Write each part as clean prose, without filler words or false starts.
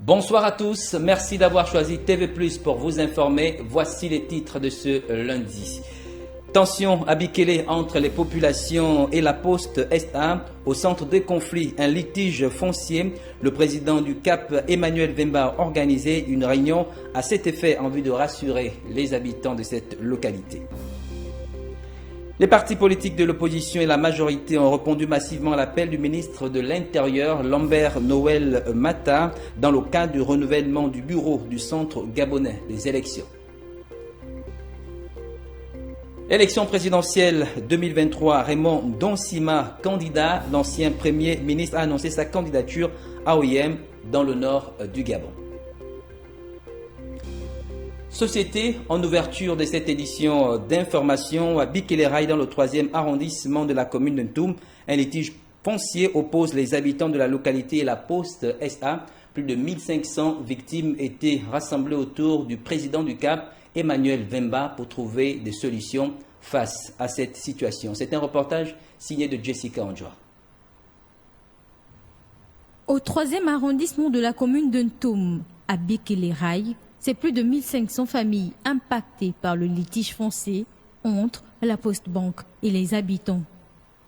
Bonsoir à tous, merci d'avoir choisi TV+ pour vous informer. Voici les titres de ce lundi. Tension à Bikele entre les populations et la Poste SA. Au centre des conflits, un litige foncier. Le président du CAP, Emmanuel Vemba, a organisé une réunion à cet effet en vue de rassurer les habitants de cette localité. Les partis politiques de l'opposition et la majorité ont répondu massivement à l'appel du ministre de l'Intérieur, Lambert Noël Mata, dans le cadre du renouvellement du bureau du Centre gabonais des élections. Élection présidentielle 2023, Raymond Donsima, candidat, l'ancien Premier ministre, a annoncé sa candidature à OIM dans le nord du Gabon. Société, en ouverture de cette édition d'information, à Bikele dans le 3e arrondissement de la commune de Ntoum, un litige foncier oppose les habitants de la localité et la Poste SA. Plus de 1500 victimes étaient rassemblées autour du président du CAP, Emmanuel Vemba, pour trouver des solutions face à cette situation. C'est un reportage signé de Jessica Ondjoa. Au 3e arrondissement de la commune de Ntoum, à Bikele, c'est plus de 1500 familles impactées par le litige foncier entre la Poste Banque et les habitants.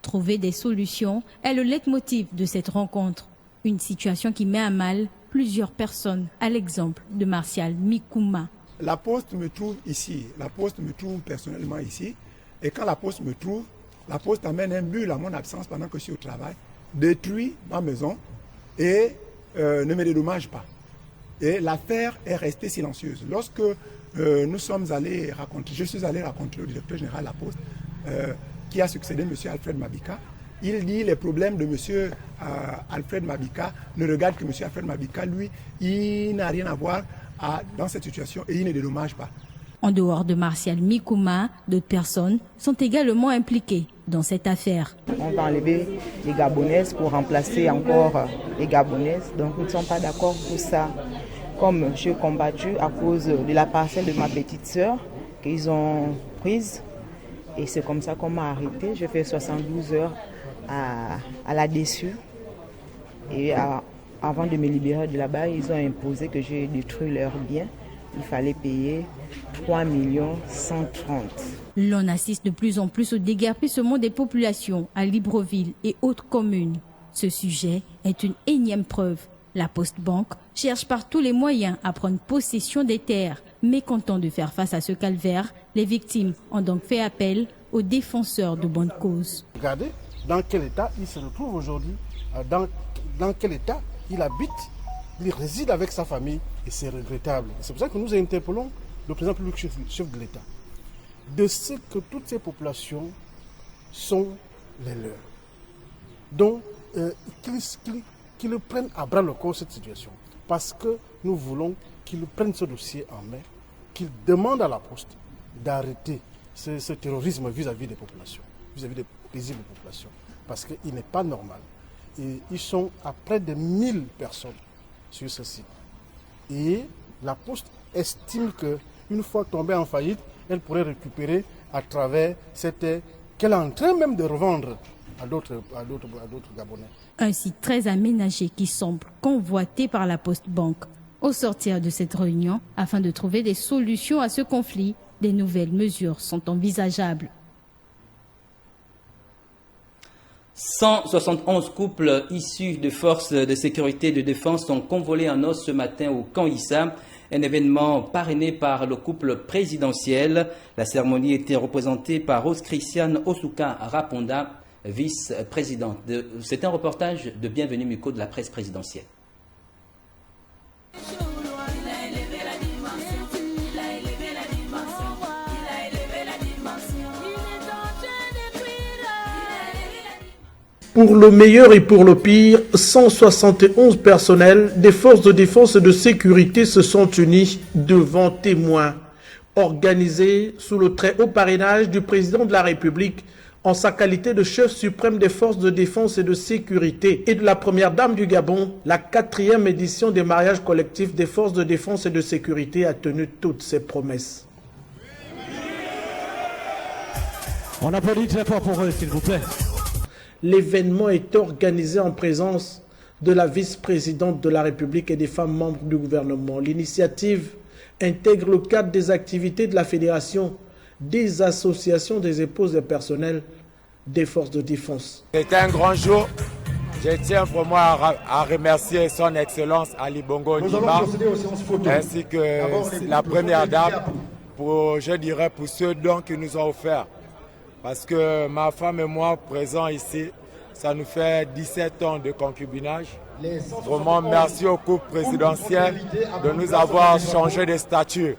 Trouver des solutions est le leitmotiv de cette rencontre. Une situation qui met à mal plusieurs personnes, à l'exemple de Martial Mikouma. La Poste me trouve ici, la Poste me trouve personnellement ici. Et quand la Poste me trouve, la Poste amène un bulle à mon absence pendant que je suis au travail, détruit ma maison et ne me dédommage pas. Et l'affaire est restée silencieuse. Lorsque nous sommes allés raconter, je suis allé raconter au directeur général de la Poste, qui a succédé M. Alfred Mabika, il dit les problèmes de M. Alfred Mabika ne regardent que M. Alfred Mabika, lui, il n'a rien à voir dans cette situation et il ne dédommage pas. En dehors de Martial Mikouma, d'autres personnes sont également impliquées dans cette affaire. On va enlever les Gabonaises pour remplacer encore les Gabonaises. Donc nous ne sommes pas d'accord pour ça. Comme je suis combattu à cause de la parcelle de ma petite sœur qu'ils ont prise. Et c'est comme ça qu'on m'a arrêté. Je fais 72 heures à la déçue. Et avant de me libérer de là-bas, ils ont imposé que j'ai détruit leurs biens. Il fallait payer 3 130 000. L'on assiste de plus en plus au déguerpissement des populations à Libreville et autres communes. Ce sujet est une énième preuve. La Poste Banque cherche par tous les moyens à prendre possession des terres. Mécontent de faire face à ce calvaire, les victimes ont donc fait appel aux défenseurs de bonne cause. Regardez dans quel état il se retrouve aujourd'hui, dans quel état il habite, il réside avec sa famille et c'est regrettable. C'est pour ça que nous interpellons le président public chef de l'État de ce que toutes ces populations sont les leurs. Donc, qu'ils prennent à bras le corps cette situation. Parce que nous voulons qu'ils prennent ce dossier en main, qu'ils demandent à la Poste d'arrêter ce terrorisme vis-à-vis des populations, vis-à-vis des paisibles populations. Parce qu'il n'est pas normal. Et ils sont à près de 1000 personnes sur ce site. Et la Poste estime qu'une fois tombée en faillite, elle pourrait récupérer à travers cette terre qu'elle est en train même de revendre à d'autres Gabonais. Un site très aménagé qui semble convoité par la Poste Banque. Au sortir de cette réunion, afin de trouver des solutions à ce conflit, des nouvelles mesures sont envisageables. 171 couples issus de forces de sécurité et de défense sont convolés en os ce matin au camp Issa, un événement parrainé par le couple présidentiel. La cérémonie était représentée par Rose Christiane Osuka Raponda, vice-présidente. C'est un reportage de Bienvenue Miko de la presse présidentielle. Pour le meilleur et pour le pire, 171 personnels des forces de défense et de sécurité se sont unis devant témoins, organisés sous le très haut parrainage du président de la République en sa qualité de chef suprême des forces de défense et de sécurité et de la première dame du Gabon. La 4e édition des mariages collectifs des forces de défense et de sécurité a tenu toutes ses promesses. On applaudit très fort pour eux, s'il vous plaît. L'événement est organisé en présence de la vice-présidente de la République et des femmes membres du gouvernement. L'initiative intègre le cadre des activités de la Fédération des associations des épouses et personnels des forces de défense. C'est un grand jour. Je tiens vraiment à remercier son Excellence Ali Bongo Ondimba ainsi que la première dame pour, je dirais, pour ce don qu'ils nous ont offert. Parce que ma femme et moi présents ici, ça nous fait 17 ans de concubinage. Vraiment merci au couple présidentiel de nous avoir changé de statut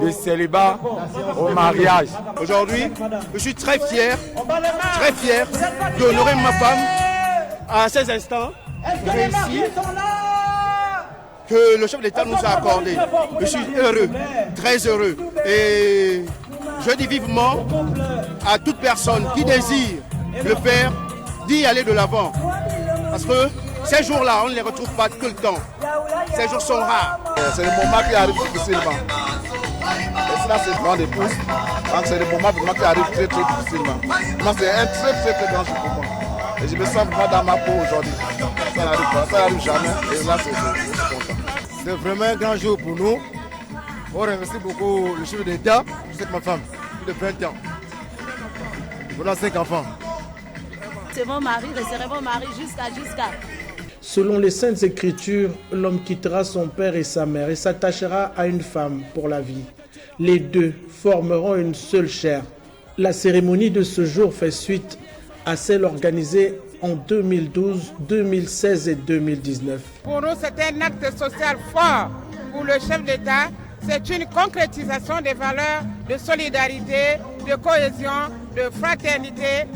du célibat au mariage. Aujourd'hui, je suis très fier d'honorer ma femme à ces instants précis que le chef d'État nous a accordé. Je suis heureux, très heureux. Et je dis vivement à toute personne qui désire le faire, d'y aller de l'avant. Parce que ces jours-là, on ne les retrouve pas tout le temps. Ces jours sont rares. C'est le moment qui arrive difficilement. Et cela, c'est grand épouse. Donc c'est le moment vraiment qui arrive très difficilement. Moi, c'est un très grand jour pour moi. Et je me sens vraiment dans ma peau aujourd'hui. Ça n'arrive pas, ça n'arrive jamais. Et là, je suis content. C'est vraiment un grand jour pour nous. On remercie beaucoup le chef d'État, je sais que ma femme, plus de 20 ans. Voilà 5 enfants. C'est mon mari, resterai mon mari jusqu'à. Selon les Saintes Écritures, l'homme quittera son père et sa mère et s'attachera à une femme pour la vie. Les deux formeront une seule chair. La cérémonie de ce jour fait suite à celle organisée en 2012, 2016 et 2019. Pour nous, c'est un acte social fort. Pour le chef d'État, c'est une concrétisation des valeurs de solidarité, de cohésion, de fraternité,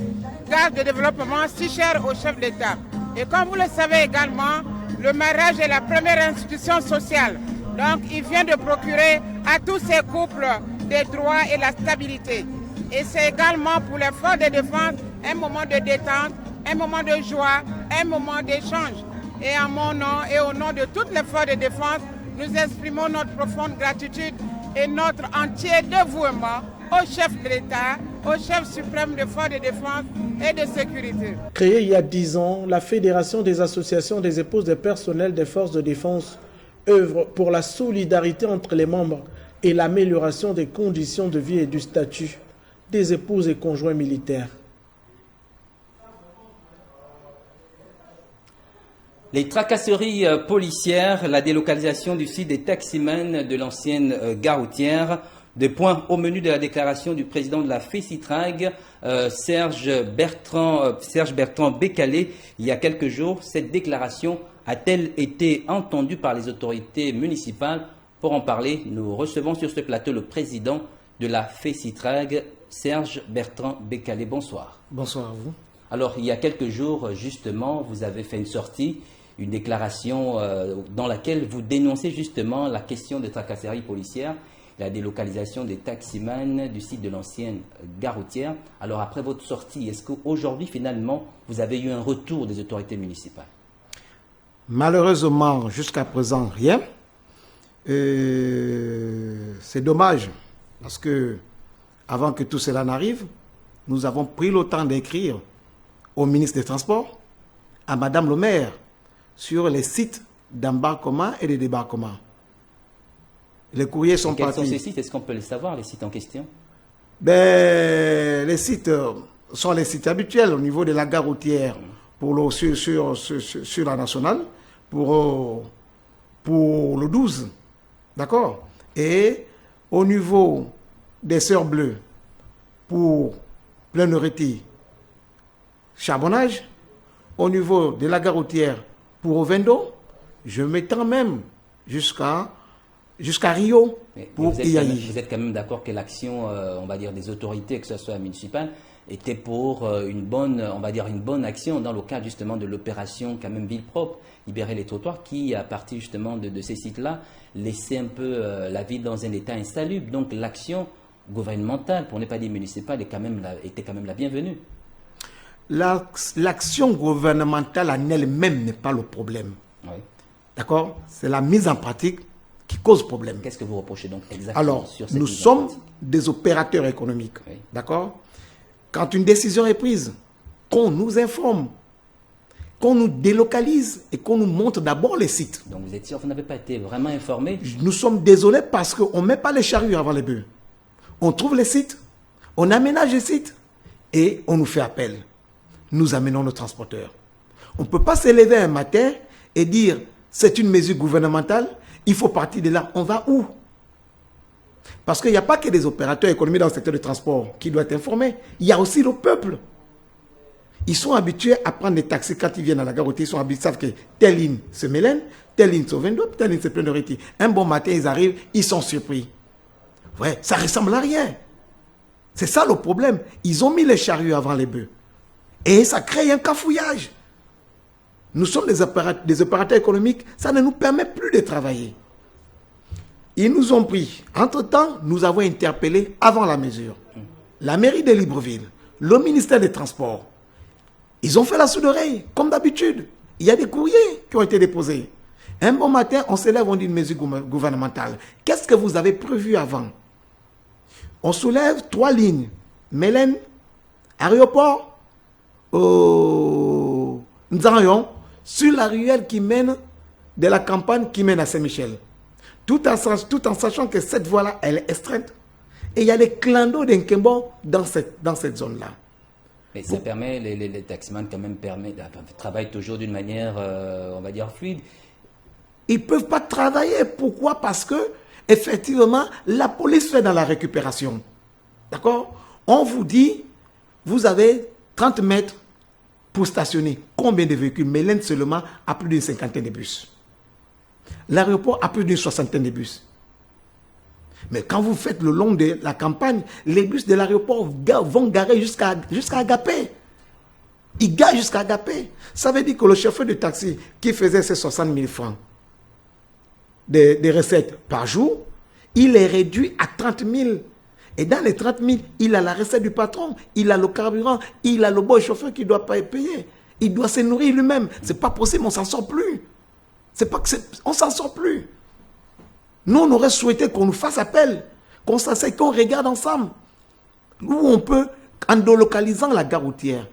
gage de développement si cher au chef d'État. Et comme vous le savez également, le mariage est la première institution sociale. Donc, il vient de procurer à tous ces couples des droits et la stabilité. Et c'est également pour les forces de défense un moment de détente, un moment de joie, un moment d'échange. Et en mon nom et au nom de toutes les forces de défense, nous exprimons notre profonde gratitude et notre entier dévouement au chef de l'État, au chef suprême des forces de défense et de sécurité. Créée il y a 10 ans, la Fédération des associations des épouses des personnels des forces de défense œuvre pour la solidarité entre les membres et l'amélioration des conditions de vie et du statut des épouses et conjoints militaires. Les tracasseries policières, la délocalisation du site des taximans de l'ancienne gare routière, des points au menu de la déclaration du président de la FECITRAG, Serge Bertrand Bécalé, il y a quelques jours. Cette déclaration a-t-elle été entendue par les autorités municipales? Pour en parler, nous recevons sur ce plateau le président de la FECITRAG, Serge Bertrand Bécalé. Bonsoir. Bonsoir à vous. Alors, il y a quelques jours, justement, vous avez fait une sortie, une déclaration dans laquelle vous dénoncez justement la question des tracasseries policières, la délocalisation des taximans du site de l'ancienne gare routière. Alors, après votre sortie, est-ce qu'aujourd'hui, finalement, vous avez eu un retour des autorités municipales? Malheureusement, jusqu'à présent, rien. C'est dommage, parce que avant que tout cela n'arrive, nous avons pris le temps d'écrire au ministre des Transports, à Madame le maire, sur les sites d'embarquement et de débarquement. Les courriers sont partis. Quels sont ces sites? Est-ce qu'on peut les savoir, les sites en question? Les sites sont les sites habituels au niveau de la gare routière pour sur la nationale, pour le 12. D'accord? Et au niveau des Sœurs Bleues, pour Plein-Réti, Charbonnage, au niveau de la gare routière pour Ovendo, je m'étends même jusqu'à Rio pour Iyaï. Vous êtes quand même d'accord que l'action, on va dire, des autorités, que ce soit municipale, était pour une bonne action dans le cadre justement de l'opération quand même ville propre, libérer les trottoirs, qui à partir justement de ces sites-là laissait un peu la ville dans un état insalubre. Donc l'action gouvernementale, pour ne pas dire municipale, était quand même la bienvenue. L'action gouvernementale en elle-même n'est pas le problème. Oui. D'accord? C'est la mise en pratique qui cause problème. Qu'est-ce que vous reprochez donc exactement? Alors, sur cette nous sommes des opérateurs économiques. Oui. D'accord? Quand une décision est prise, qu'on nous informe. qu'on nous délocalise et qu'on nous montre d'abord les sites. Donc vous n'avez pas été vraiment informé? Nous sommes désolés parce qu'on ne met pas les charrues avant les bœufs. On trouve les sites, on aménage les sites et on nous fait appel. Nous amenons nos transporteurs. On ne peut pas se lever un matin et dire c'est une mesure gouvernementale, il faut partir de là. On va où? Parce qu'il n'y a pas que des opérateurs économiques dans le secteur du transport qui doivent être informés. Il y a aussi le peuple. Ils sont habitués à prendre des taxis quand ils viennent à la gare routière. Ils sont habitués, ils savent que telle ligne se mélène, telle ligne se Vendôme, telle ligne se pleine de Réti. Un bon matin, ils arrivent, ils sont surpris. Ouais, ça ressemble à rien. C'est ça le problème. Ils ont mis les charrues avant les bœufs. Et ça crée un cafouillage. Nous sommes des opérateurs économiques, ça ne nous permet plus de travailler. Ils nous ont pris. Entre-temps, nous avons interpellé avant la mesure la mairie de Libreville, le ministère des Transports. Ils ont fait la sourde oreille, comme d'habitude. Il y a des courriers qui ont été déposés. Un bon matin, on se lève, on dit une mesure gouvernementale. Qu'est-ce que vous avez prévu avant? On soulève 3 lignes. Mélène, aéroport, Nzanyon, sur la ruelle qui mène de la campagne qui mène à Saint-Michel. Tout en sachant que cette voie-là, elle est estreinte. Et il y a les clans d'eau d'Nkembo dans cette zone-là. Mais ça permet, les taximans quand même travaillent toujours d'une manière, on va dire, fluide. Ils ne peuvent pas travailler. Pourquoi? Parce que, effectivement, la police fait dans la récupération. D'accord? On vous dit, vous avez 30 mètres pour stationner. Combien de véhicules? Mélène seulement a plus d'une cinquantaine de bus. L'aéroport a plus d'une soixantaine de bus. Mais quand vous faites le long de la campagne, les bus de l'aéroport vont garer jusqu'à Agapé. Ils garent jusqu'à Agapé. Ça veut dire que le chauffeur de taxi qui faisait ses 60 000 francs de recettes par jour, il est réduit à 30 000. Et dans les 30 000, il a la recette du patron, il a le carburant, il a le bon chauffeur qui ne doit pas payer. Il doit se nourrir lui-même. Ce n'est pas possible, on ne s'en sort plus. On ne s'en sort plus. Nous, on aurait souhaité qu'on nous fasse appel, qu'on s'asseye, qu'on regarde ensemble. Où on peut, en délocalisant la gare routière,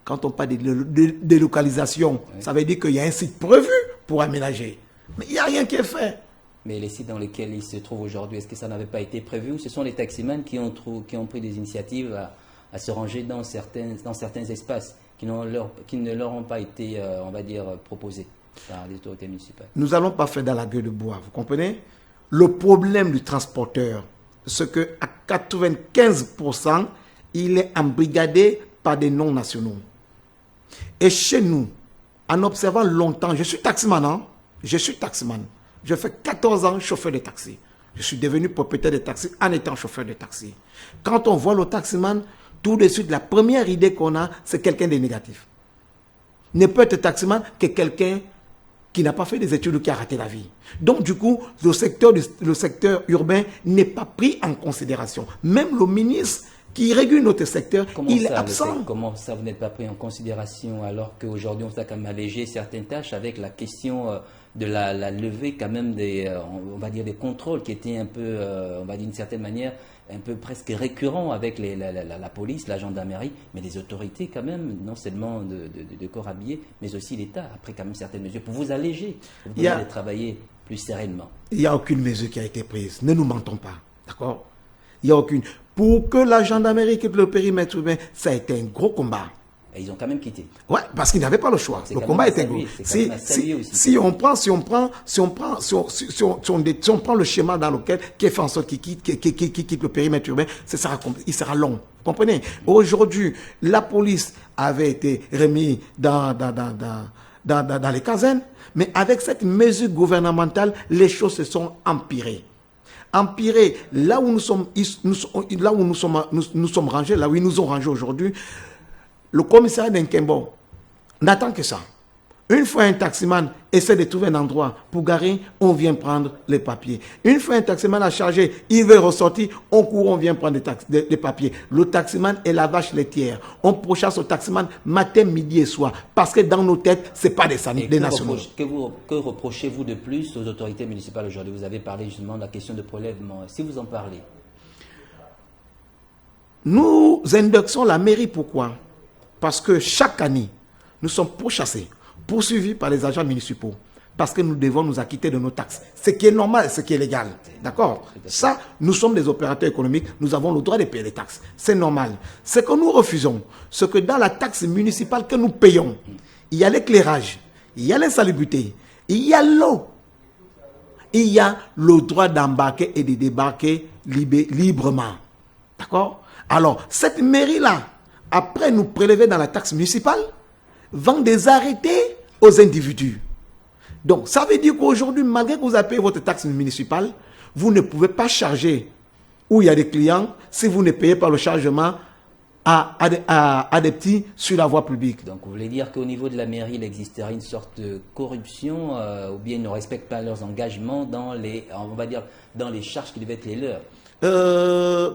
quand on parle de délocalisation, ça veut dire qu'il y a un site prévu pour aménager. Mais il n'y a rien qui est fait. Mais les sites dans lesquels ils se trouvent aujourd'hui, est-ce que ça n'avait pas été prévu ou ce sont les taximans qui ont pris des initiatives à se ranger dans certains espaces qui ne leur ont pas été, on va dire, proposés par les autorités municipales? Nous n'allons pas faire dans la gueule de bois, vous comprenez? Le problème du transporteur, c'est qu'à 95%, il est embrigadé par des non-nationaux. Et chez nous, en observant longtemps, je suis taximan, hein? Je suis taximan. Je fais 14 ans chauffeur de taxi. Je suis devenu propriétaire de taxi en étant chauffeur de taxi. Quand on voit le taximan, tout de suite, la première idée qu'on a, c'est quelqu'un de négatif. Ne peut être taximan que quelqu'un qui n'a pas fait des études ou qui a raté la vie. Donc, du coup, le secteur urbain n'est pas pris en considération. Même le ministre qui régule notre secteur, il est absent. Comment ça, vous n'êtes pas pris en considération alors qu'aujourd'hui, on a quand même allégé certaines tâches avec la question de la levée quand même des, on va dire, des contrôles qui étaient un peu, on va dire d'une certaine manière, un peu presque récurrents avec la police, la gendarmerie, mais les autorités quand même, non seulement de corps habillés, mais aussi l'État, après quand même certaines mesures pour vous alléger, pour vous allez travailler plus sereinement. Il n'y a aucune mesure qui a été prise, ne nous mentons pas, d'accord? Il n'y a aucune. Pour que la gendarmerie quitte le périmètre urbain, ça a été un gros combat. Et ils ont quand même quitté. Ouais, parce qu'ils n'avaient pas le choix. Le combat était gros. Si on prend le schéma dans lequel qui fait en sorte qu'il quitte le périmètre urbain, il sera long. Vous comprenez? Aujourd'hui, la police avait été remise dans les casernes, mais avec cette mesure gouvernementale, les choses se sont empirées. Là où nous sommes rangés, là où ils nous ont rangés aujourd'hui, le commissariat d'Nkembo n'attend que ça. Une fois un taximan essaie de trouver un endroit pour garer, on vient prendre les papiers. Une fois un taximan a chargé, il veut ressortir, on court, on vient prendre des papiers. Le taximan est la vache laitière. On pourchasse au taximan matin, midi et soir. Parce que dans nos têtes, ce n'est pas des nationaux. Que reprochez-vous de plus aux autorités municipales aujourd'hui? Vous avez parlé justement de la question de prélèvement. Si vous en parlez. Nous indexons la mairie, pourquoi? Parce que chaque année, nous sommes pourchassés. poursuivis par les agents municipaux. Parce que nous devons nous acquitter de nos taxes. Ce qui est normal, ce qui est légal. D'accord? Ça, nous sommes des opérateurs économiques, nous avons le droit de payer les taxes. C'est normal. Ce que nous refusons, c'est que dans la taxe municipale que nous payons, il y a l'éclairage, il y a l'insalubrité, il y a l'eau, il y a le droit d'embarquer et de débarquer librement. D'accord? Alors, cette mairie-là, après nous prélever dans la taxe municipale, vend des arrêtés aux individus. Donc, ça veut dire qu'aujourd'hui, malgré que vous avez payé votre taxe municipale, vous ne pouvez pas charger où il y a des clients si vous ne payez pas le chargement à des petits sur la voie publique. Donc, vous voulez dire qu'au niveau de la mairie, il existerait une sorte de corruption ou bien ils ne respectent pas leurs engagements dans les, on va dire, dans les charges qui devaient être les leurs?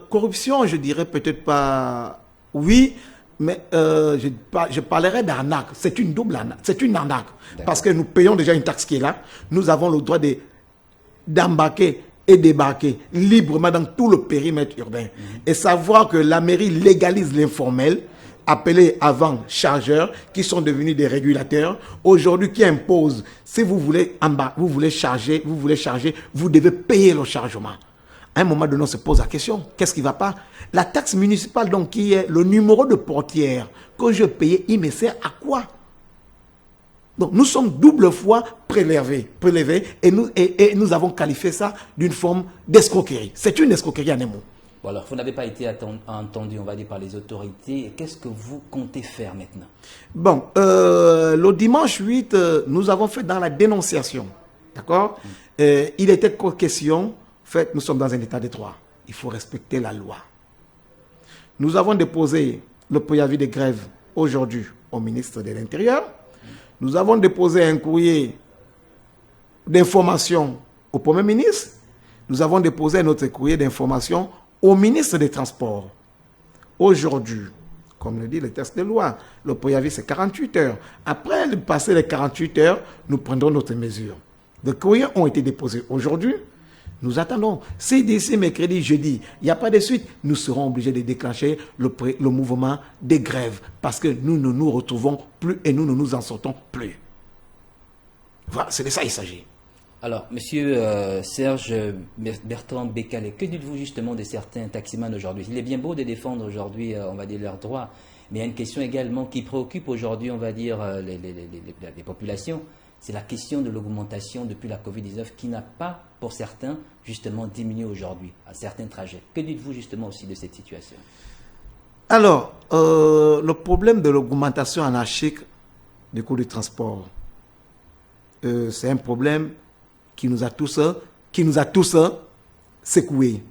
Corruption, je dirais peut-être pas oui, mais je parlerai d'arnaque. C'est une double arnaque. C'est une arnaque. Parce que nous payons déjà une taxe qui est là. Nous avons le droit d'embarquer et débarquer librement dans tout le périmètre urbain. Et savoir que la mairie légalise l'informel, appelés avant chargeurs, qui sont devenus des régulateurs, aujourd'hui qui imposent, si vous voulez charger, vous devez payer le chargement. À un moment donné, on se pose la question, qu'est-ce qui ne va pas? La taxe municipale, donc, qui est le numéro de portière que je payais, il me sert à quoi? Donc, nous sommes double fois prélevés et nous avons qualifié ça d'une forme d'escroquerie. C'est une escroquerie en un mot. Bon, alors, vous n'avez pas été entendu, on va dire, par les autorités. Qu'est-ce que vous comptez faire maintenant? Bon, le dimanche 8, nous avons fait dans la dénonciation. D'accord? Il était question, en fait, nous sommes dans un état de droit. Il faut respecter la loi. Nous avons déposé le préavis de grève aujourd'hui au ministre de l'Intérieur. Nous avons déposé un courrier d'information au Premier ministre. Nous avons déposé un autre courrier d'information au ministre des Transports. Aujourd'hui, comme le dit le texte de loi, le préavis c'est 48 heures. Après passer les 48 heures, nous prendrons notre mesure. Les courriers ont été déposés aujourd'hui. Nous attendons. Si d'ici mercredi, jeudi, il n'y a pas de suite, nous serons obligés de déclencher le mouvement des grèves parce que nous ne nous retrouvons plus et nous ne nous en sortons plus. Voilà, c'est de ça qu'il s'agit. Alors, monsieur Serge Bertrand Bécalé, que dites-vous justement de certains taximans aujourd'hui? Il est bien beau de défendre aujourd'hui, on va dire, leurs droits, mais il y a une question également qui préoccupe aujourd'hui, on va dire, les populations. C'est la question de l'augmentation depuis la Covid-19 qui n'a pas, pour certains, justement diminué aujourd'hui à certains trajets. Que dites-vous justement aussi de cette situation? Alors, le problème de l'augmentation anarchique du coût du transport, c'est un problème qui nous a tous secoués.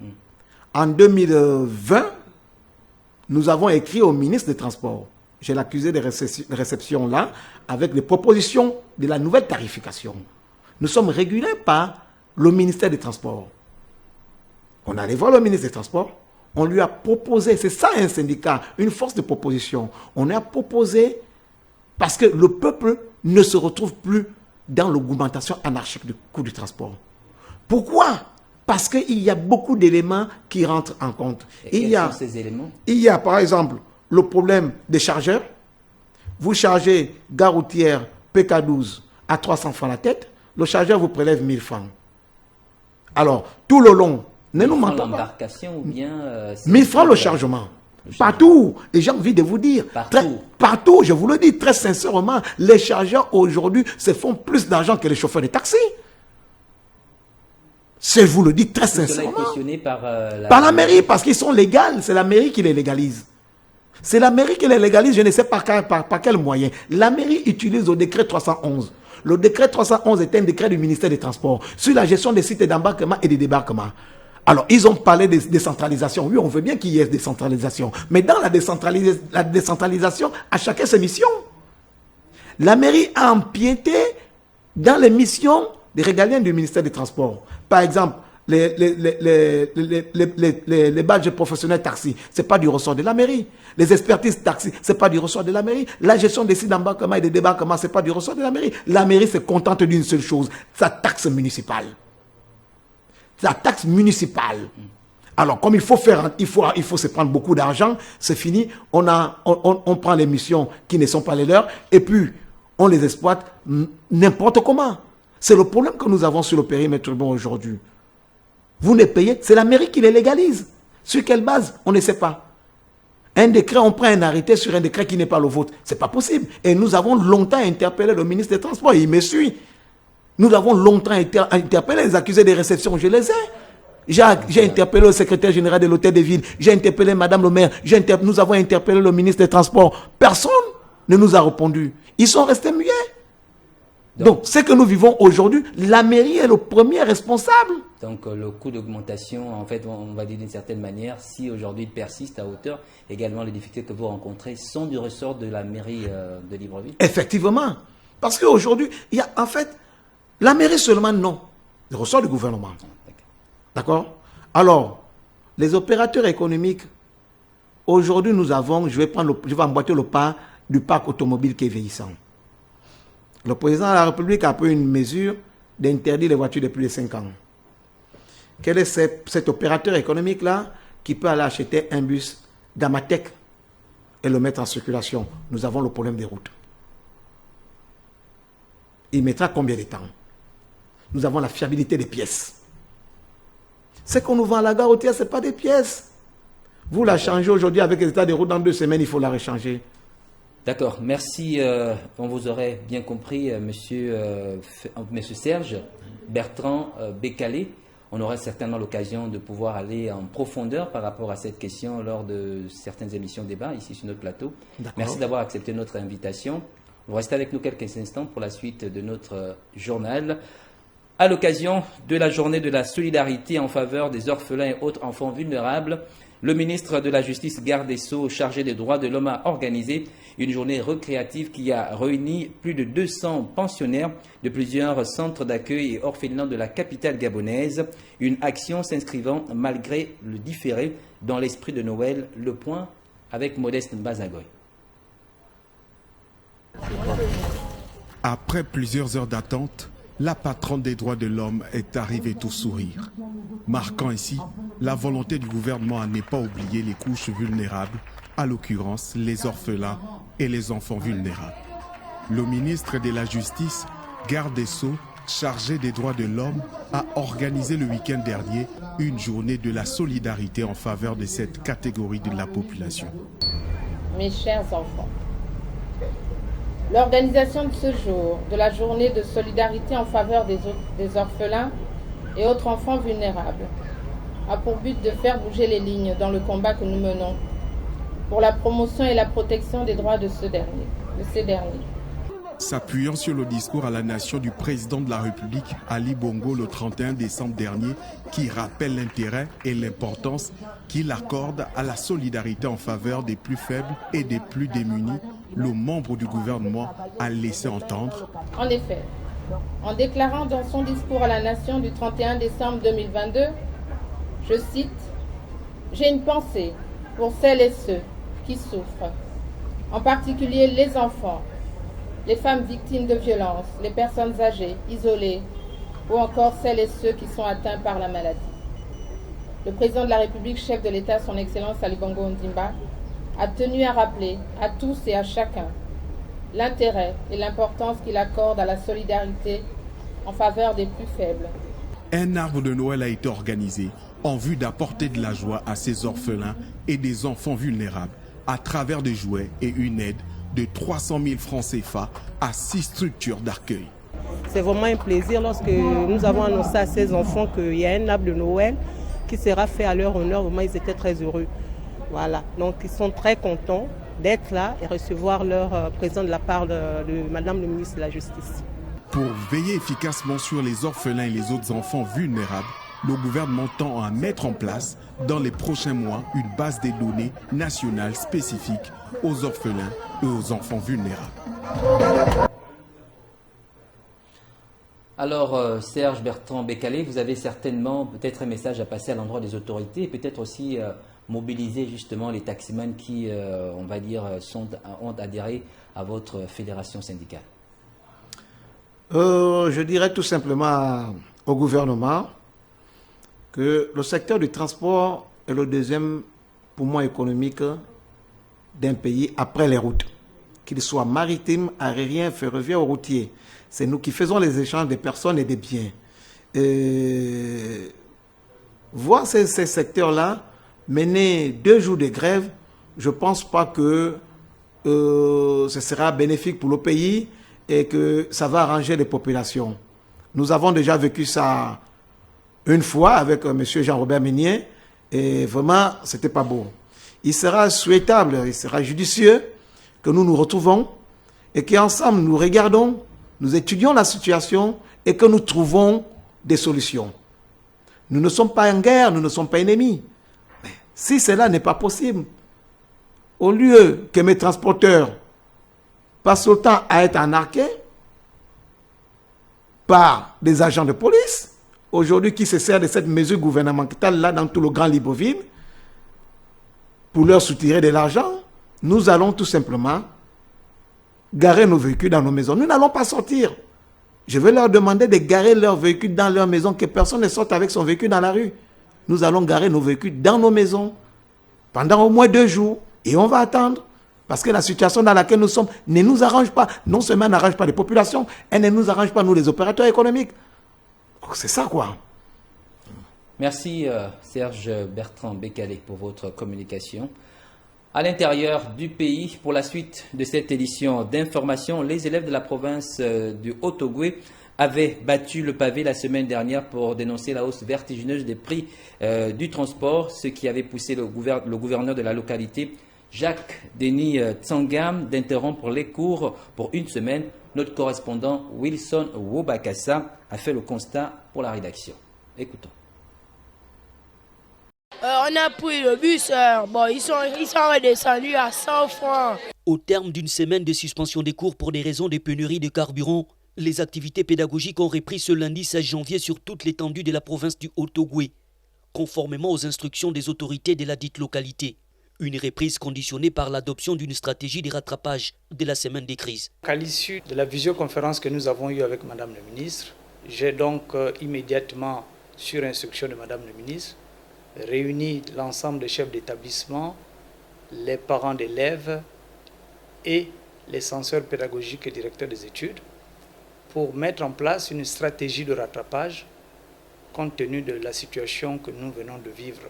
En 2020, nous avons écrit au ministre des Transports. J'ai l'accusé de réception là, avec les propositions de la nouvelle tarification. Nous sommes régulés par le ministère des Transports. On allait voir le ministre des Transports, on lui a proposé, c'est ça un syndicat, une force de proposition. On a proposé, parce que le peuple ne se retrouve plus dans l'augmentation anarchique du coût du transport. Pourquoi? Parce qu'il y a beaucoup d'éléments qui rentrent en compte. Quels sont ces éléments? Il y a par exemple le problème des chargeurs. Vous chargez gare routière PK12 à 300 francs la tête, le chargeur vous prélève 1000 francs. Alors, tout le long, ne nous mentons pas. L'embarcation ou bien... 1000 francs le chargement. Partout. Et j'ai envie de vous dire, partout, je vous le dis très sincèrement, les chargeurs aujourd'hui se font plus d'argent que les chauffeurs de taxi. Je vous le dis très sincèrement. Cela est cautionné par par la mairie, parce qu'ils sont légaux. C'est la mairie qui les légalise. C'est la mairie qui les légalise, je ne sais pas par quel moyen. La mairie utilise le décret 311. Le décret 311 est un décret du ministère des Transports sur la gestion des sites d'embarquement et de débarquement. Alors, ils ont parlé de décentralisation. Oui, on veut bien qu'il y ait décentralisation. Mais dans la décentralisation, à chacun ses missions. La mairie a empiété dans les missions des régaliens du ministère des Transports. Par exemple, les badges professionnels taxi, ce n'est pas du ressort de la mairie. Les expertises taxi, ce n'est pas du ressort de la mairie. La gestion des sites d'embarquement et de débarquement, ce n'est pas du ressort de la mairie. La mairie se contente d'une seule chose, sa taxe municipale. La taxe municipale. Alors, comme il faut se prendre beaucoup d'argent, c'est fini. On prend les missions qui ne sont pas les leurs. Et puis, on les exploite n'importe comment. C'est le problème que nous avons sur le périmètre urbain aujourd'hui. Vous les payez, c'est la mairie qui les légalise. Sur quelle base? On ne sait pas. Un décret, on prend un arrêté sur un décret qui n'est pas le vôtre. Ce n'est pas possible. Et nous avons longtemps interpellé le ministre des Transports. Il me suit. Nous avons longtemps interpellé les accusés des réceptions. Je les ai. J'ai interpellé le secrétaire général de l'hôtel de ville. J'ai interpellé madame le maire. Nous avons interpellé le ministre des Transports. Personne ne nous a répondu. Ils sont restés muets. Donc, ce que nous vivons aujourd'hui, la mairie est le premier responsable. Donc, le coût d'augmentation, en fait, on va dire d'une certaine manière, si aujourd'hui il persiste à hauteur, également les difficultés que vous rencontrez sont du ressort de la mairie de Libreville. Effectivement. Parce qu'aujourd'hui, il y a, en fait, la mairie seulement, non. Le ressort du gouvernement. D'accord? Alors, les opérateurs économiques, aujourd'hui, nous avons, je vais emboîter le pas du parc automobile qui est vieillissant. Le président de la République a pris une mesure d'interdire les voitures de plus de 5 ans. Quel est cet opérateur économique-là qui peut aller acheter un bus d'Amatec et le mettre en circulation? Nous avons le problème des routes. Il mettra combien de temps? Nous avons la fiabilité des pièces. Ce qu'on nous vend à la gare routière, ce n'est pas des pièces. Vous la changez aujourd'hui avec les états des routes, dans 2 semaines, il faut la rechanger. D'accord, merci. On vous aurait bien compris, monsieur Serge Bertrand Bécalé. On aura certainement l'occasion de pouvoir aller en profondeur par rapport à cette question lors de certaines émissions débat ici sur notre plateau. Merci d'avoir accepté notre invitation. Vous restez avec nous quelques instants pour la suite de notre journal. À l'occasion de la journée de la solidarité en faveur des orphelins et autres enfants vulnérables, le ministre de la Justice, garde des Sceaux, chargé des droits de l'homme, a organisé une journée récréative qui a réuni plus de 200 pensionnaires de plusieurs centres d'accueil et orphelinats de la capitale gabonaise. Une action s'inscrivant malgré le différé dans l'esprit de Noël. Le point avec Modeste Mbazagoy. Après plusieurs heures d'attente, la patronne des droits de l'homme est arrivée tout sourire, marquant ici la volonté du gouvernement à ne pas oublier les couches vulnérables, à l'occurrence les orphelins et les enfants vulnérables. Le ministre de la Justice, garde des Sceaux, chargé des droits de l'homme, a organisé le week-end dernier une journée de la solidarité en faveur de cette catégorie de la population. Mes chers enfants, l'organisation de ce jour, de la journée de solidarité en faveur des orphelins et autres enfants vulnérables, a pour but de faire bouger les lignes dans le combat que nous menons pour la promotion et la protection des droits de ces derniers. S'appuyant sur le discours à la nation du président de la République, Ali Bongo, le 31 décembre dernier, qui rappelle l'intérêt et l'importance qu'il accorde à la solidarité en faveur des plus faibles et des plus démunis, le membre du gouvernement a laissé entendre. En effet, en déclarant dans son discours à la nation du 31 décembre 2022, je cite, « J'ai une pensée pour celles et ceux qui souffrent, en particulier les enfants, les femmes victimes de violences, les personnes âgées, isolées, ou encore celles et ceux qui sont atteints par la maladie. » Le président de la République, chef de l'État, son Excellence Ali Bongo Ondimba, a tenu à rappeler à tous et à chacun l'intérêt et l'importance qu'il accorde à la solidarité en faveur des plus faibles. Un arbre de Noël a été organisé en vue d'apporter de la joie à ces orphelins et des enfants vulnérables à travers des jouets et une aide de 300 000 francs CFA à 6 structures d'accueil. C'est vraiment un plaisir lorsque nous avons annoncé à ces enfants qu'il y a un arbre de Noël qui sera fait à leur honneur. Vraiment, ils étaient très heureux. Voilà, donc ils sont très contents d'être là et recevoir leur présent de la part de Madame le ministre de la Justice. Pour veiller efficacement sur les orphelins et les autres enfants vulnérables, le gouvernement tend à mettre en place dans les prochains mois une base de données nationale spécifique aux orphelins et aux enfants vulnérables. Alors, Serge Bertrand Bécalé, vous avez certainement peut-être un message à passer à l'endroit des autorités et peut-être aussi mobiliser justement les taximans qui, on va dire, ont adhéré à votre fédération syndicale. Je dirais tout simplement au gouvernement que le secteur du transport est le deuxième poumon économique d'un pays après les routes, qu'il soit maritime, aérien, ferroviaire ou routier. C'est nous qui faisons les échanges des personnes et des biens. Voir ces secteurs-là mener 2 jours de grève, je ne pense pas que ce sera bénéfique pour le pays et que ça va arranger les populations. Nous avons déjà vécu ça une fois avec M. Jean-Robert Minier et vraiment, ce n'était pas beau. Il sera souhaitable, il sera judicieux que nous nous retrouvons et qu'ensemble nous regardons, nous étudions la situation et que nous trouvons des solutions. Nous ne sommes pas en guerre, nous ne sommes pas ennemis. Mais si cela n'est pas possible, au lieu que mes transporteurs passent le temps à être arnaqués par des agents de police, aujourd'hui qui se servent de cette mesure gouvernementale-là dans tout le grand Libreville, pour leur soutirer de l'argent, nous allons tout simplement garer nos véhicules dans nos maisons. Nous n'allons pas sortir. Je vais leur demander de garer leurs véhicules dans leur maison, que personne ne sorte avec son véhicule dans la rue. Nous allons garer nos véhicules dans nos maisons pendant au moins 2 jours et on va attendre. Parce que la situation dans laquelle nous sommes ne nous arrange pas. Non seulement n'arrange pas les populations, elle ne nous arrange pas, nous, les opérateurs économiques. C'est ça, quoi. Merci Serge Bertrand Bécalé pour votre communication. À l'intérieur du pays, pour la suite de cette édition d'information, les élèves de la province du Haut-Ogooué avaient battu le pavé la semaine dernière pour dénoncer la hausse vertigineuse des prix du transport, ce qui avait poussé le gouverneur de la localité, Jacques-Denis Tsangam, d'interrompre les cours pour 1 semaine. Notre correspondant Wilson Wobakassa a fait le constat pour la rédaction. Écoutons. On a pris le bus, ils sont redescendus à 100 francs. Au terme d'une semaine de suspension des cours pour des raisons de pénurie de carburant, les activités pédagogiques ont repris ce lundi 16 janvier sur toute l'étendue de la province du Haut-Ogooué, conformément aux instructions des autorités de la dite localité. Une reprise conditionnée par l'adoption d'une stratégie de rattrapage de la semaine des crises. À l'issue de la visioconférence que nous avons eue avec Madame le ministre, j'ai donc immédiatement, sur instruction de Madame le ministre, réuni l'ensemble des chefs d'établissement, les parents d'élèves et les censeurs pédagogiques et directeurs des études pour mettre en place une stratégie de rattrapage compte tenu de la situation que nous venons de vivre.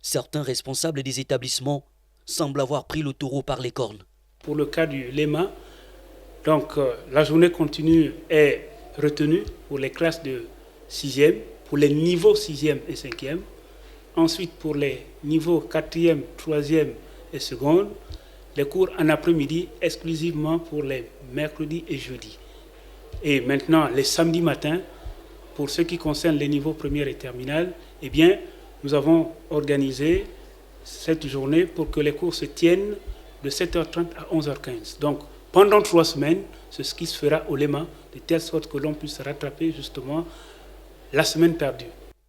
Certains responsables des établissements semblent avoir pris le taureau par les cornes. Pour le cas du LEMA, donc, la journée continue est retenue pour les classes de 6e, pour les niveaux 6e et 5e. Ensuite, pour les niveaux 4e, 3e et 2e, les cours en après-midi exclusivement pour les mercredis et jeudis. Et maintenant, les samedis matins, pour ce qui concerne les niveaux première et terminale, eh bien, nous avons organisé cette journée pour que les cours se tiennent de 7h30 à 11h15. Donc, pendant 3 semaines, c'est ce qui se fera au LEMA, de telle sorte que l'on puisse rattraper justement la semaine perdue.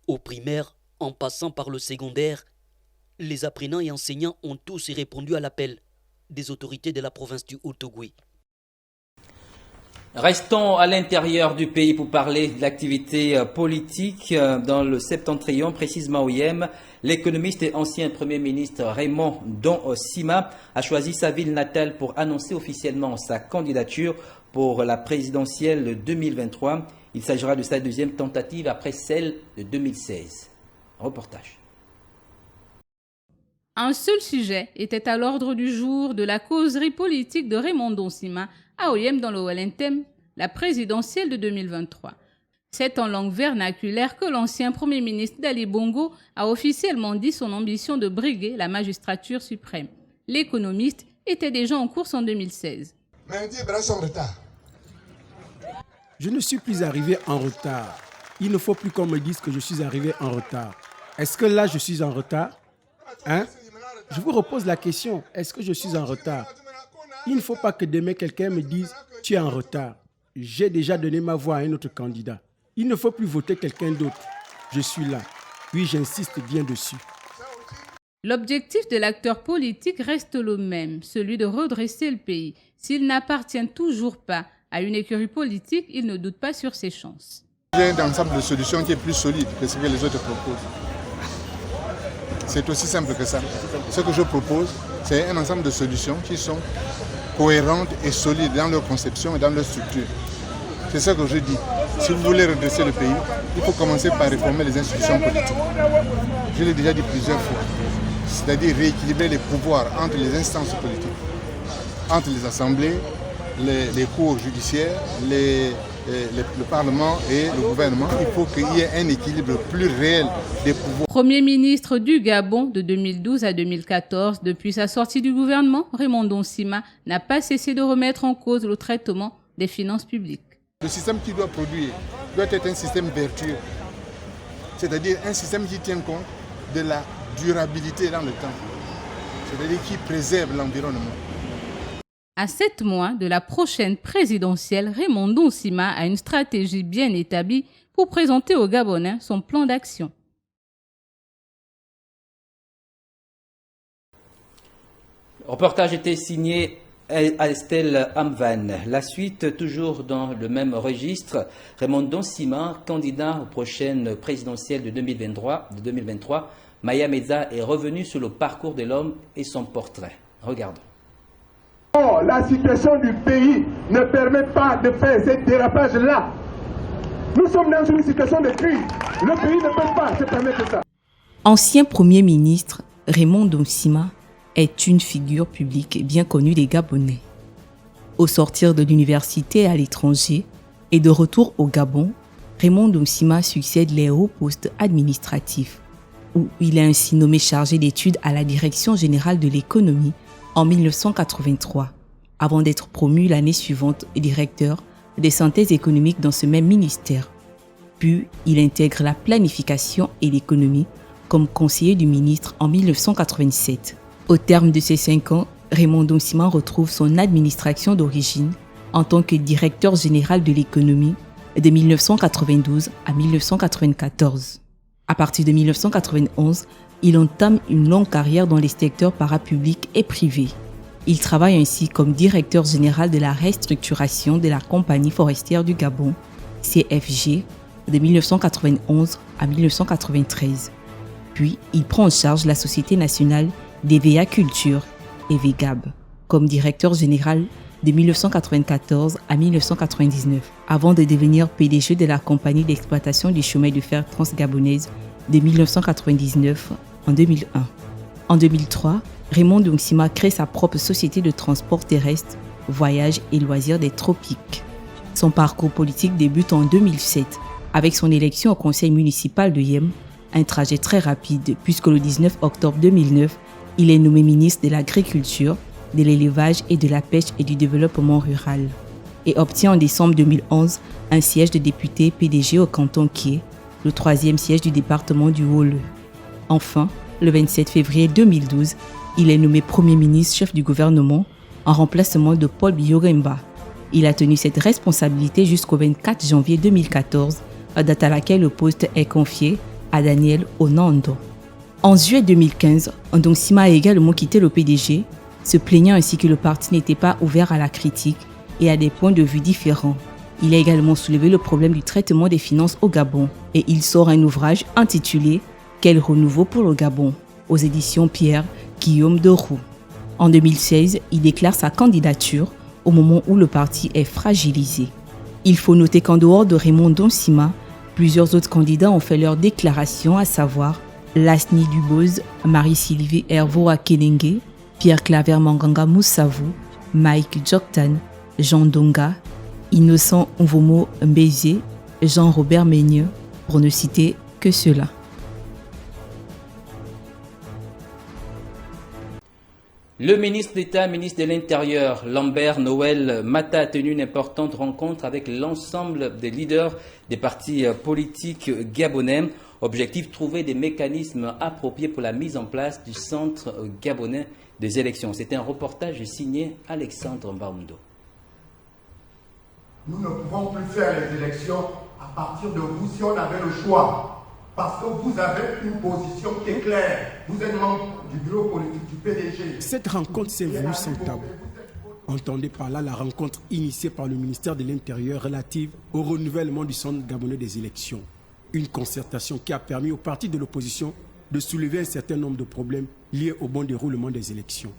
Au primaire, en passant par le secondaire, les apprenants et enseignants ont tous répondu à l'appel des autorités de la province du Haut-Ogooué. Restons à l'intérieur du pays pour parler de l'activité politique dans le septentrion, précisément au Yem. L'économiste et ancien Premier ministre Raymond Don Sima a choisi sa ville natale pour annoncer officiellement sa candidature pour la présidentielle de 2023. Il s'agira de sa 2e tentative après celle de 2016. Reportage. Un seul sujet était à l'ordre du jour de la causerie politique de Raymond Don Sima à Oyem dans le Wellington, la présidentielle de 2023. C'est en langue vernaculaire que l'ancien Premier ministre d'Ali Bongo a officiellement dit son ambition de briguer la magistrature suprême. L'économiste était déjà en course en 2016. Je ne suis plus arrivé en retard. Il ne faut plus qu'on me dise que je suis arrivé en retard. Est-ce que là, je suis en retard? Je vous repose la question. Est-ce que je suis en retard? Il ne faut pas que demain, quelqu'un me dise « tu es en retard ». J'ai déjà donné ma voix à un autre candidat. Il ne faut plus voter quelqu'un d'autre. Je suis là. Oui, j'insiste bien dessus. L'objectif de l'acteur politique reste le même, celui de redresser le pays. S'il n'appartient toujours pas à une écurie politique, il ne doute pas sur ses chances. Il y a un ensemble de solutions qui est plus solide que ce que les autres proposent. C'est aussi simple que ça. Ce que je propose, c'est un ensemble de solutions qui sont cohérentes et solides dans leur conception et dans leur structure. C'est ça que je dis. Si vous voulez redresser le pays, il faut commencer par réformer les institutions politiques. Je l'ai déjà dit plusieurs fois. C'est-à-dire rééquilibrer les pouvoirs entre les instances politiques, entre les assemblées, les cours judiciaires, le Parlement et le gouvernement. Il faut qu'il y ait un équilibre plus réel des pouvoirs. Premier ministre du Gabon de 2012 à 2014, depuis sa sortie du gouvernement, Raymond Donsima n'a pas cessé de remettre en cause le traitement des finances publiques. Le système qui doit produire doit être un système vertueux, c'est-à-dire un système qui tient compte de la durabilité dans le temps, c'est-à-dire qui préserve l'environnement. À 7 mois de la prochaine présidentielle, Raymond Donsima a une stratégie bien établie pour présenter aux Gabonais son plan d'action. Le reportage était signé Estelle Amvan. La suite, toujours dans le même registre, Raymond Donsima, candidat aux prochaines présidentielles de 2023, Maya Meza est revenu sur le parcours de l'homme et son portrait. Regardons. La situation du pays ne permet pas de faire ce dérapage-là. Nous sommes dans une situation de crise. Le pays ne peut pas se permettre ça. Ancien Premier ministre, Raymond Donsima est une figure publique bien connue des Gabonais. Au sortir de l'université à l'étranger et de retour au Gabon, Raymond Donsima succède les hauts postes administratifs, où il est ainsi nommé chargé d'études à la Direction générale de l'économie en 1983, avant d'être promu l'année suivante directeur des synthèses économiques dans ce même ministère. Puis, il intègre la planification et l'économie comme conseiller du ministre en 1987. Au terme de ces 5 ans, Raymond Donsima retrouve son administration d'origine en tant que directeur général de l'économie de 1992 à 1994. À partir de 1991, il entame une longue carrière dans les secteurs parapublics et privés. Il travaille ainsi comme directeur général de la restructuration de la Compagnie forestière du Gabon, CFG, de 1991 à 1993. Puis, il prend en charge la Société nationale d'EVA Culture, EVGAB, comme directeur général de 1994 à 1999, avant de devenir PDG de la Compagnie d'exploitation du chemin de fer transgabonaise de 1999 en 2001. En 2003, Raymond Donsima crée sa propre société de transport terrestre, voyages et loisirs des tropiques. Son parcours politique débute en 2007 avec son élection au conseil municipal de Yem, un trajet très rapide puisque le 19 octobre 2009, il est nommé ministre de l'Agriculture, de l'Élevage et de la Pêche et du Développement rural et obtient en décembre 2011 un siège de député PDG au canton Ké, le 3e siège du département du Haut-Le. Enfin, le 27 février 2012, il est nommé Premier ministre chef du gouvernement en remplacement de Paul Biya-Yimba. Il a tenu cette responsabilité jusqu'au 24 janvier 2014, date à laquelle le poste est confié à Daniel Onando. En juillet 2015, Donsima a également quitté le PDG, se plaignant ainsi que le parti n'était pas ouvert à la critique et à des points de vue différents. Il a également soulevé le problème du traitement des finances au Gabon et il sort un ouvrage intitulé « Quel renouveau pour le Gabon ?» aux éditions Pierre-Guillaume Deroux. En 2016, il déclare sa candidature au moment où le parti est fragilisé. Il faut noter qu'en dehors de Raymond Donsima, plusieurs autres candidats ont fait leur déclaration, à savoir Lasny Duboz, Marie-Sylvie Hervoa Kelenge, Pierre Claver Manganga Moussavou, Mike Joktan, Jean Donga, Innocent Mvomo Mbézé, Jean-Robert Meigneux, pour ne citer que ceux-là. Le ministre d'État, ministre de l'Intérieur, Lambert Noël Mata, a tenu une importante rencontre avec l'ensemble des leaders des partis politiques gabonais. Objectif, trouver des mécanismes appropriés pour la mise en place du centre gabonais des élections. C'était un reportage signé Alexandre Mbaundo. Nous ne pouvons plus faire les élections à partir de vous si on avait le choix. Parce que vous avez une position qui est claire. Vous êtes membre du bureau politique du PDG. Cette rencontre s'est voulue sans tabou. Entendez par là la rencontre initiée par le ministère de l'Intérieur relative au renouvellement du centre gabonais des élections. Une concertation qui a permis aux partis de l'opposition de soulever un certain nombre de problèmes liés au bon déroulement des élections.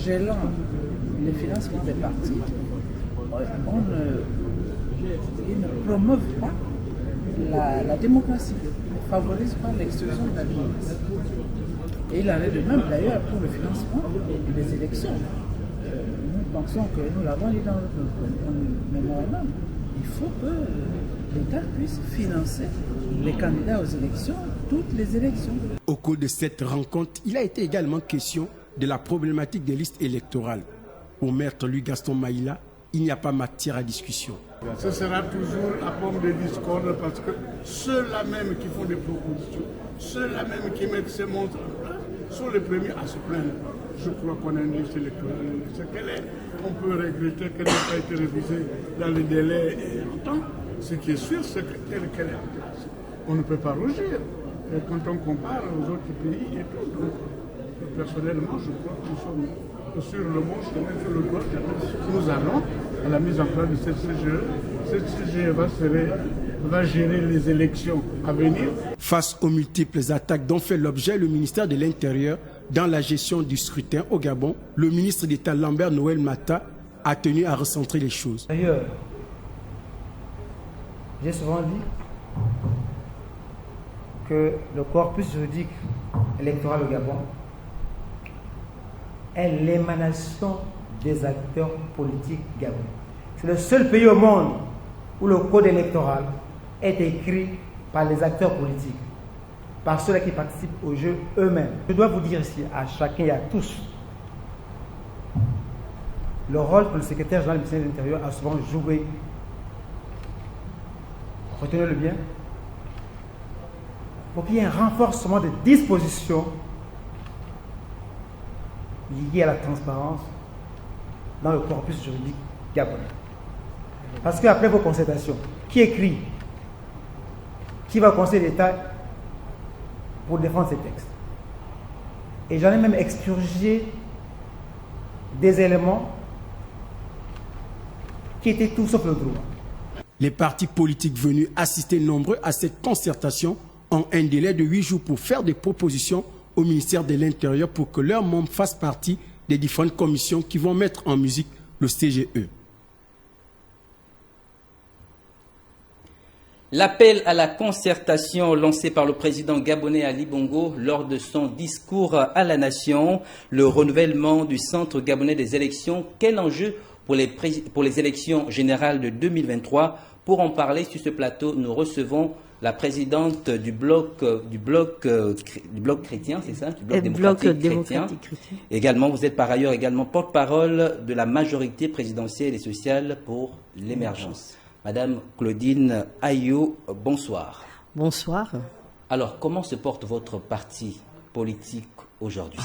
gelant les financements des partis, ils ne promeuvent pas la démocratie, ils ne favorisent pas l'extension de la démocratie. Et il en est de même d'ailleurs pour le financement des élections. Nous pensons que nous l'avons dit dans notre mémorandum. Il faut que l'État puisse financer les candidats aux élections, toutes les élections. Au cours de cette rencontre, il a été également question de la problématique des listes électorales. Pour Maître Louis Gaston Maïla, il n'y a pas matière à discussion. Ce sera toujours la pomme de discorde parce que ceux-là même qui font des propositions, ceux-là même qui mettent ces montres en place, sont les premiers à se plaindre. Je crois qu'on a une liste électorale. On peut regretter qu'elle n'ait pas été révisée dans les délais et longtemps. Ce qui est sûr, c'est qu'elle est en place. On ne peut pas rougir quand on compare aux autres pays et tout. Donc, personnellement, je crois que nous sommes sur le bon chemin, sur le droit. Nous allons à la mise en place de cette CGE. Cette CGE va gérer les élections à venir. Face aux multiples attaques dont fait l'objet le ministère de l'Intérieur dans la gestion du scrutin au Gabon, le ministre d'État Lambert Noël Mata a tenu à recentrer les choses. D'ailleurs, j'ai souvent dit que le corpus juridique électoral au Gabon est l'émanation des acteurs politiques gabonais. C'est le seul pays au monde où le code électoral est écrit par les acteurs politiques, par ceux qui participent au jeu eux-mêmes. Je dois vous dire ici à chacun et à tous le rôle que le secrétaire général du ministère de l'Intérieur a souvent joué. Retenez-le bien. Pour qu'il y ait un renforcement des dispositions liées à la transparence dans le corpus juridique gabonais. Parce qu'après vos concertations, qui écrit? Qui va au Conseil d'État pour défendre ces textes? Et j'en ai même expurgé des éléments qui étaient tout sauf le droit. Les partis politiques venus assister nombreux à cette concertation ont un délai de 8 jours pour faire des propositions au ministère de l'Intérieur pour que leurs membres fassent partie des différentes commissions qui vont mettre en musique le CGE. L'appel à la concertation lancé par le président gabonais Ali Bongo lors de son discours à la nation, le renouvellement du Centre gabonais des élections, quel enjeu pour les élections générales de 2023? Pour en parler sur ce plateau, nous recevons la présidente du bloc chrétien, c'est ça? Du bloc démocratique chrétien. Également, vous êtes par ailleurs également porte-parole de la majorité présidentielle et sociale pour l'émergence. Madame Claudine Ayou, bonsoir. Bonsoir. Alors, comment se porte votre parti politique aujourd'hui?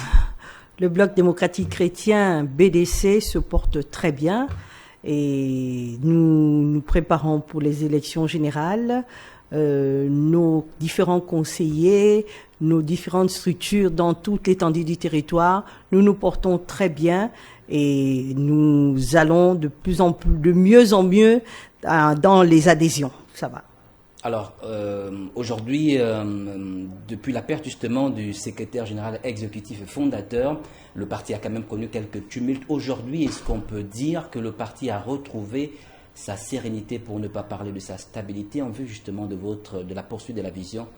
Le Bloc démocratique chrétien, BDC, se porte très bien et nous nous préparons pour les élections générales. Nos différents conseillers, nos différentes structures dans toute l'étendue du territoire, nous nous portons très bien et nous allons de mieux en mieux dans les adhésions. Ça va. Alors, aujourd'hui, depuis la perte justement du secrétaire général exécutif et fondateur, le parti a quand même connu quelques tumultes. Aujourd'hui, est-ce qu'on peut dire que le parti a retrouvé sa sérénité, pour ne pas parler de sa stabilité, en vue justement de la poursuite de la vision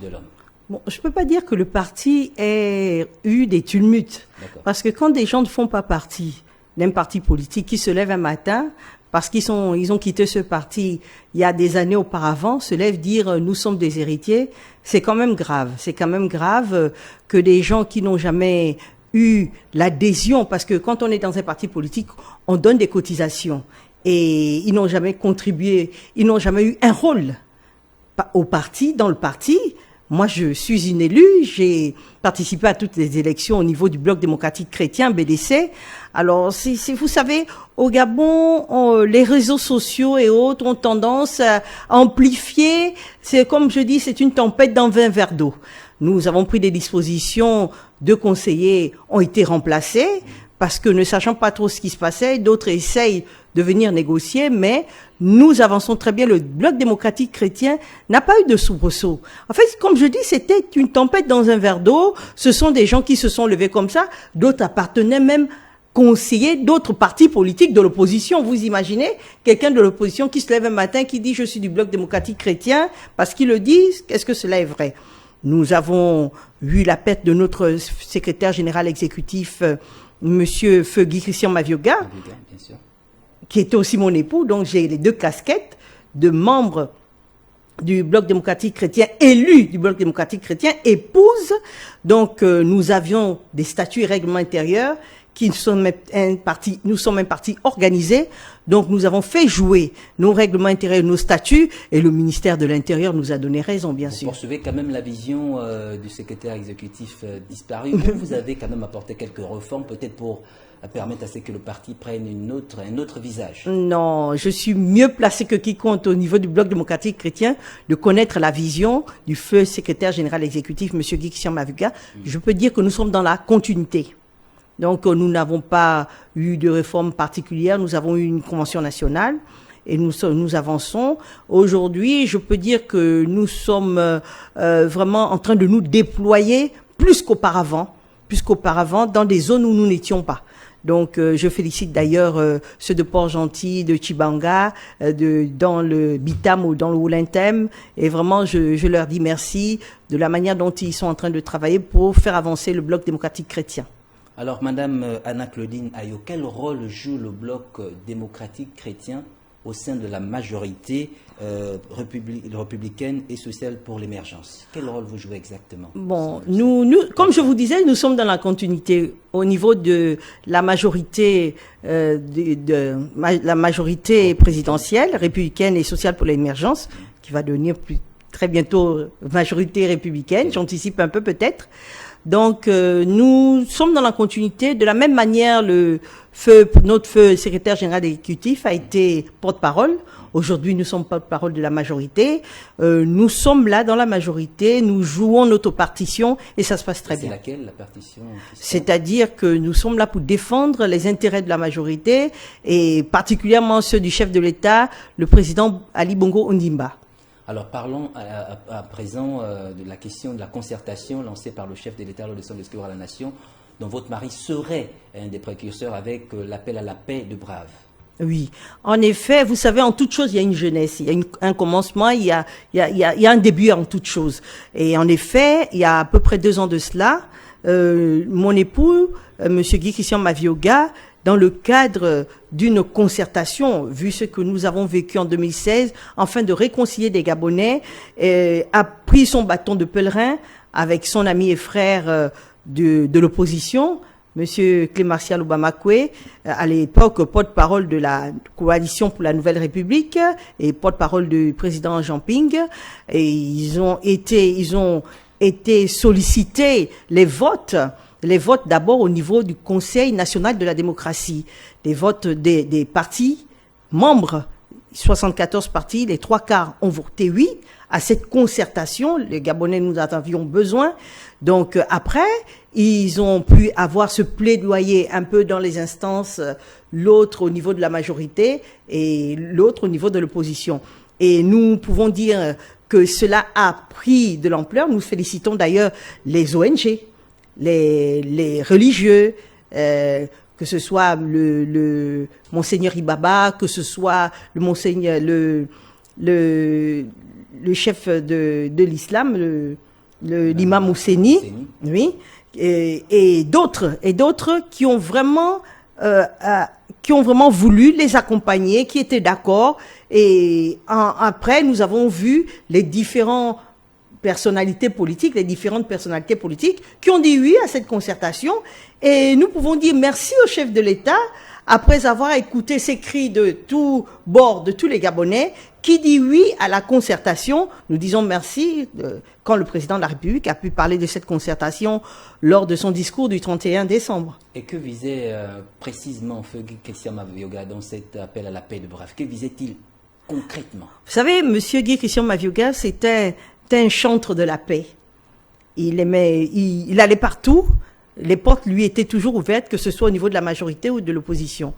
de l'homme? Bon, je ne peux pas dire que le parti ait eu des tumultes. Parce que quand des gens ne font pas partie d'un parti politique, qui se lèvent un matin, parce qu'ils ont quitté ce parti il y a des années auparavant, se lèvent dire nous sommes des héritiers, c'est quand même grave. C'est quand même grave que des gens qui n'ont jamais eu l'adhésion, parce que quand on est dans un parti politique, on donne des cotisations et ils n'ont jamais contribué, ils n'ont jamais eu un rôle au parti, dans le parti. Moi, je suis une élue, j'ai participé à toutes les élections au niveau du Bloc démocratique chrétien, BDC. Alors, vous savez, au Gabon, les réseaux sociaux et autres ont tendance à amplifier. C'est comme je dis, c'est une tempête dans 20 verres d'eau. Nous avons pris des dispositions, 2 conseillers ont été remplacés parce que ne sachant pas trop ce qui se passait, d'autres essayent de venir négocier, mais nous avançons très bien. Le Bloc démocratique chrétien n'a pas eu de soubresaut. En fait, comme je dis, c'était une tempête dans un verre d'eau. Ce sont des gens qui se sont levés comme ça. D'autres appartenaient même conseiller d'autres partis politiques de l'opposition. Vous imaginez quelqu'un de l'opposition qui se lève un matin, qui dit « je suis du Bloc démocratique chrétien », parce qu'il le dit, est-ce que cela est vrai? Nous avons eu la perte de notre secrétaire général exécutif, Monsieur Feu Guy Christian Mavioga, qui était aussi mon époux, donc j'ai les deux casquettes de membre du Bloc démocratique chrétien, élu du Bloc démocratique chrétien, épouse. Donc nous avions des statuts et règlements intérieurs qui sont nous sommes un parti organisé. Donc nous avons fait jouer nos règlements intérieurs, nos statuts, et le ministère de l'Intérieur nous a donné raison, bien sûr. Vous poursuivez quand même la vision du secrétaire exécutif disparu. Vous avez quand même apporté quelques réformes, peut-être pour permettre à ce que le parti prenne un autre visage. Non, je suis mieux placé que quiconque au niveau du Bloc démocratique chrétien de connaître la vision du feu secrétaire général exécutif, M. Guy Christian Mavioga. Je peux dire que nous sommes dans la continuité. Donc nous n'avons pas eu de réforme particulière, nous avons eu une convention nationale et nous avançons. Aujourd'hui, je peux dire que nous sommes vraiment en train de nous déployer plus qu'auparavant dans des zones où nous n'étions pas. Donc je félicite d'ailleurs ceux de Port-Gentil, de Chibanga, dans le Bitam ou dans le Woulentem, et vraiment je leur dis merci de la manière dont ils sont en train de travailler pour faire avancer le Bloc démocratique chrétien. Alors, Madame Anna-Claudine Ayo, quel rôle joue le Bloc démocratique chrétien au sein de la majorité républicaine et sociale pour l'émergence? Quel rôle vous jouez exactement? Bon, nous, comme je vous disais, nous sommes dans la continuité au niveau de la majorité, la majorité présidentielle, républicaine et sociale pour l'émergence, qui va devenir très bientôt majorité républicaine. J'anticipe un peu peut-être. Donc, nous sommes dans la continuité. De la même manière, notre feu secrétaire général exécutif a été porte-parole. Aujourd'hui, nous sommes porte-parole de la majorité. Nous sommes là dans la majorité. Nous jouons notre partition et ça se passe très bien. C'est laquelle, la partition? C'est-à-dire que nous sommes là pour défendre les intérêts de la majorité et particulièrement ceux du chef de l'État, le président Ali Bongo Ondimba. Alors parlons à présent de la question de la concertation lancée par le chef de l'État lors de son discours à la nation, dont votre mari serait un des précurseurs avec l'appel à la paix de Brave. Oui, en effet, vous savez, en toute chose, il y a une jeunesse, il y a un commencement, il y a un début en toute chose. Et en effet, il y a à peu près 2 ans de cela, mon époux, Monsieur Guy Christian Mavioga, dans le cadre d'une concertation, vu ce que nous avons vécu en 2016, afin de réconcilier des Gabonais, a pris son bâton de pèlerin avec son ami et frère de l'opposition, Monsieur Clémartial Obamakwe, à l'époque porte-parole de la Coalition pour la Nouvelle République et porte-parole du président Jean Ping, et ils ont été sollicités les votes d'abord au niveau du Conseil national de la démocratie, des votes des partis membres, 74 partis, les 3/4 ont voté oui à cette concertation. Les Gabonais, nous en avions besoin. Donc après, ils ont pu avoir ce plaidoyer un peu dans les instances, l'autre au niveau de la majorité et l'autre au niveau de l'opposition. Et nous pouvons dire que cela a pris de l'ampleur. Nous félicitons d'ailleurs les ONG, les religieux, que ce soit le Monseigneur Ibaba, que ce soit le Monseigneur, le chef de l'islam, l'imam Ouseni, oui, et d'autres qui ont vraiment voulu les accompagner, qui étaient d'accord. Et après, nous avons vu les différentes personnalités politiques qui ont dit oui à cette concertation. Et nous pouvons dire merci au chef de l'État, après avoir écouté ces cris de tous bords, de tous les Gabonais, qui dit oui à la concertation. Nous disons merci quand le président de la République a pu parler de cette concertation lors de son discours du 31 décembre. Et que visait précisément Feu Guy Christian Mavioga dans cet appel à la paix de Brave? Que visait-il concrètement? Vous savez, Monsieur Guy Christian Mavioga, c'était un chantre de la paix. Il allait partout. Les portes lui étaient toujours ouvertes, que ce soit au niveau de la majorité ou de l'opposition.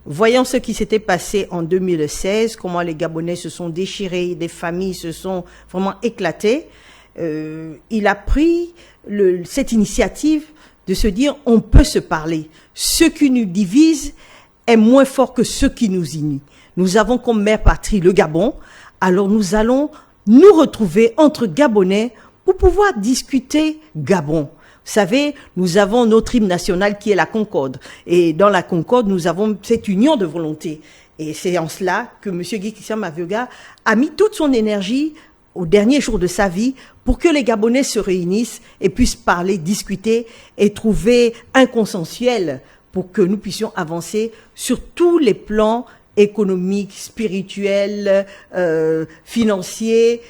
Voyons ce qui s'était passé en 2016, comment les Gabonais se sont déchirés, des familles se sont vraiment éclatées. Il a pris cette initiative de se dire on peut se parler. Ce qui nous divise est moins fort que ce qui nous unit. Nous avons comme mère patrie le Gabon, alors nous allons nous retrouver entre Gabonais pour pouvoir discuter Gabon. Vous savez, nous avons notre hymne national qui est la Concorde. Et dans la Concorde, nous avons cette union de volonté. Et c'est en cela que M. Guy Christian Mavioga a mis toute son énergie au dernier jour de sa vie pour que les Gabonais se réunissent et puissent parler, discuter et trouver un consensuel pour que nous puissions avancer sur tous les plans économiques, spirituels, financiers,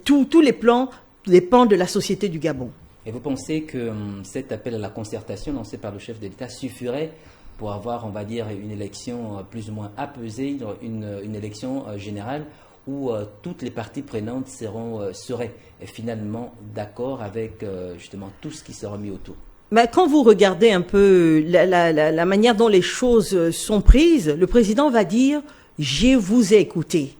tous les plans de la société du Gabon. Et vous pensez que cet appel à la concertation lancé par le chef de l'État suffirait pour avoir, on va dire, une élection plus ou moins apaisée, une élection générale où toutes les parties prenantes seraient finalement d'accord avec justement tout ce qui sera mis autour? Mais quand vous regardez un peu la manière dont les choses sont prises, le président va dire « je vous ai écouté ».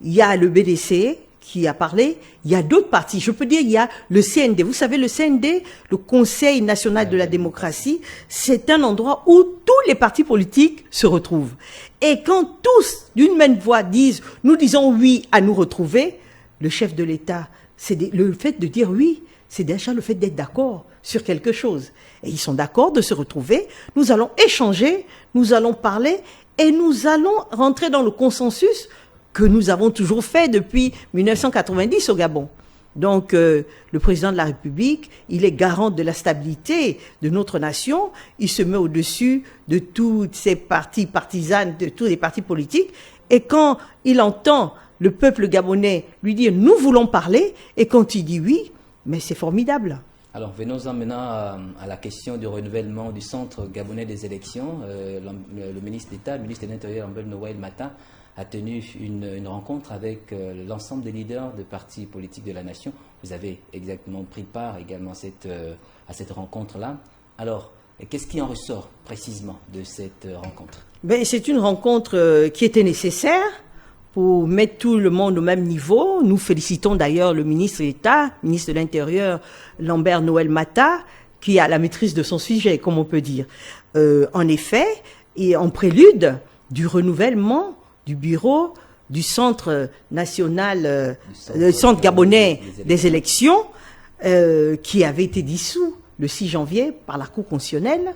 Il y a le BDC qui a parlé, il y a d'autres partis. Je peux dire, il y a le CND. Vous savez, le CND, le Conseil national de la démocratie, c'est un endroit où tous les partis politiques se retrouvent. Et quand tous, d'une même voix, disent « nous disons oui à nous retrouver », le chef de l'État, le fait de dire oui, c'est déjà le fait d'être d'accord sur quelque chose. Et ils sont d'accord de se retrouver, nous allons échanger, nous allons parler et nous allons rentrer dans le consensus que nous avons toujours fait depuis 1990 au Gabon. Donc, le président de la République, il est garant de la stabilité de notre nation, il se met au-dessus de toutes ces partis partisanes, de tous les partis politiques, et quand il entend le peuple gabonais lui dire « nous voulons parler », et quand il dit oui, mais c'est formidable. Alors, venons-en maintenant à la question du renouvellement du Centre gabonais des élections. Le ministre d'État, le ministre de l'Intérieur, Ambel Noël Mata, a tenu une rencontre avec l'ensemble des leaders de partis politiques de la nation. Vous avez exactement pris part également à cette rencontre-là. Alors, qu'est-ce qui en ressort précisément de cette rencontre? C'est une rencontre qui était nécessaire pour mettre tout le monde au même niveau. Nous félicitons d'ailleurs le ministre d'État, ministre de l'Intérieur, Lambert Noël Mata, qui a la maîtrise de son sujet, comme on peut dire. En effet, et en prélude du renouvellement du bureau du Centre national, le Centre gabonais des élections, qui avait été dissous le 6 janvier par la Cour constitutionnelle,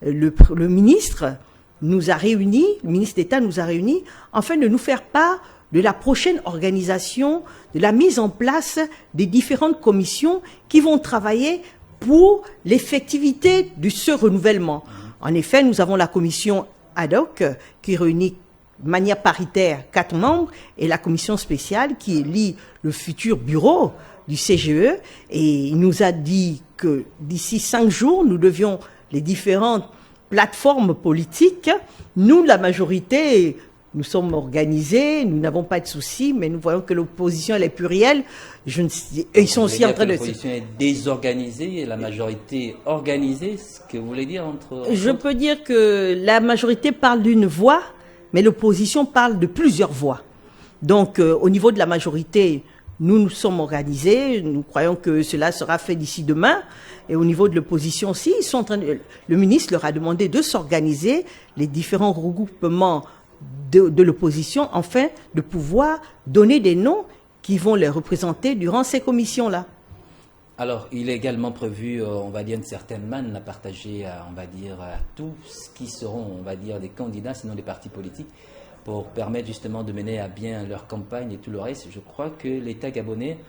le ministre nous a réunis, le ministre d'État nous a réunis, afin de nous faire part de la prochaine organisation, de la mise en place des différentes commissions qui vont travailler pour l'effectivité de ce renouvellement. En effet, nous avons la commission ad hoc qui réunit de manière paritaire 4 membres et la commission spéciale qui élit le futur bureau du CGE. Et il nous a dit que d'ici 5 jours, nous devions, les différentes plateformes politiques, nous, la majorité, nous sommes organisés, nous n'avons pas de soucis, mais nous voyons que l'opposition, elle est plurielle. Ils sont aussi en train de... L'opposition est désorganisée et la majorité organisée, ce que vous voulez dire entre... Je peux dire que la majorité parle d'une voix, mais l'opposition parle de plusieurs voix. Donc, au niveau de la majorité, nous sommes organisés, nous croyons que cela sera fait d'ici demain. Et au niveau de l'opposition aussi, ils sont en train le ministre leur a demandé de s'organiser, les différents regroupements de l'opposition, afin de pouvoir donner des noms qui vont les représenter durant ces commissions-là. Alors, il est également prévu, on va dire, une certaine manne à partager, on va dire, à tous ce qui seront, on va dire, des candidats, sinon des partis politiques, pour permettre justement de mener à bien leur campagne et tout le reste. Je crois que l'État gabonais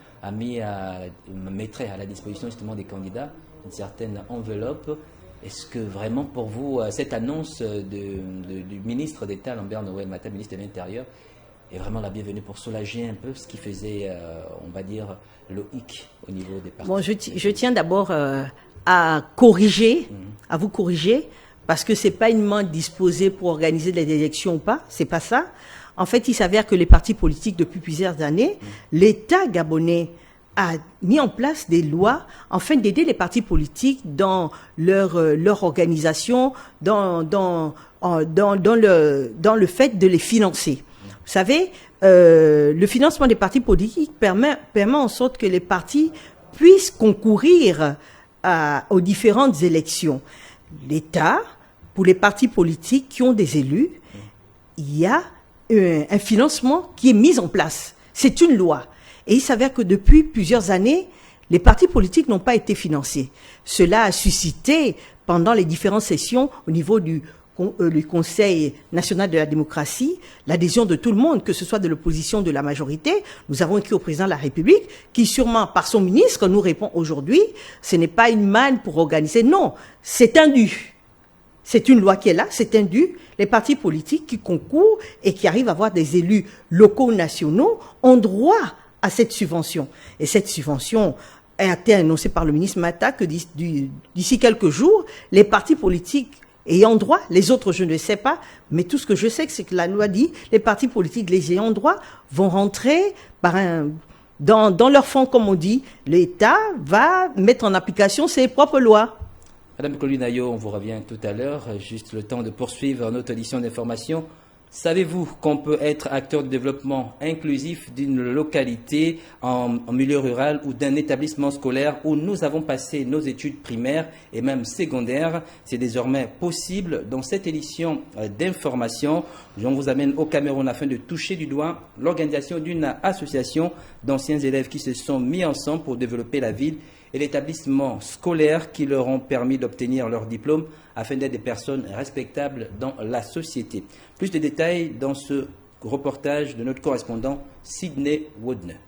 mettrait à la disposition justement des candidats une certaine enveloppe. Est-ce que vraiment pour vous, cette annonce du ministre d'État, Lambert Noël Mata, ministre de l'Intérieur, est vraiment la bienvenue pour soulager un peu ce qui faisait, on va dire, le hic au niveau des partis? Bon, je tiens d'abord à corriger, à vous corriger, parce que c'est pas une main disposée pour organiser des élections ou pas, c'est pas ça. En fait, il s'avère que les partis politiques, depuis plusieurs années, l'État gabonais a mis en place des lois afin d'aider les partis politiques dans leur organisation, dans le fait de les financer. Vous savez, le financement des partis politiques permet en sorte que les partis puissent concourir aux différentes élections. L'État, pour les partis politiques qui ont des élus, il y a un financement qui est mis en place. C'est une loi. Et il s'avère que depuis plusieurs années, les partis politiques n'ont pas été financés. Cela a suscité, pendant les différentes sessions, au niveau du Conseil national de la démocratie, l'adhésion de tout le monde, que ce soit de l'opposition, de la majorité. Nous avons écrit au président de la République, qui sûrement, par son ministre, nous répond aujourd'hui, ce n'est pas une manne pour organiser. Non, c'est un dû. C'est une loi qui est là, c'est un dû. Les partis politiques qui concourent et qui arrivent à avoir des élus locaux ou nationaux ont droit à cette subvention. Et cette subvention a été annoncée par le ministre Mata que d'ici quelques jours, les partis politiques ayant droit, les autres je ne sais pas, mais tout ce que je sais, c'est que la loi dit, les partis politiques, les ayant droit, vont rentrer dans leur fonds, comme on dit. L'État va mettre en application ses propres lois. Madame Colinayo, on vous revient tout à l'heure, juste le temps de poursuivre notre édition d'information. Savez-vous qu'on peut être acteur de développement inclusif d'une localité en milieu rural ou d'un établissement scolaire où nous avons passé nos études primaires et même secondaires? C'est désormais possible. Dans cette édition d'information, on vous amène au Cameroun afin de toucher du doigt l'organisation d'une association d'anciens élèves qui se sont mis ensemble pour développer la ville et l'établissement scolaire qui leur ont permis d'obtenir leur diplôme afin d'être des personnes respectables dans la société. Plus de détails dans ce reportage de notre correspondant Sidney Woodner.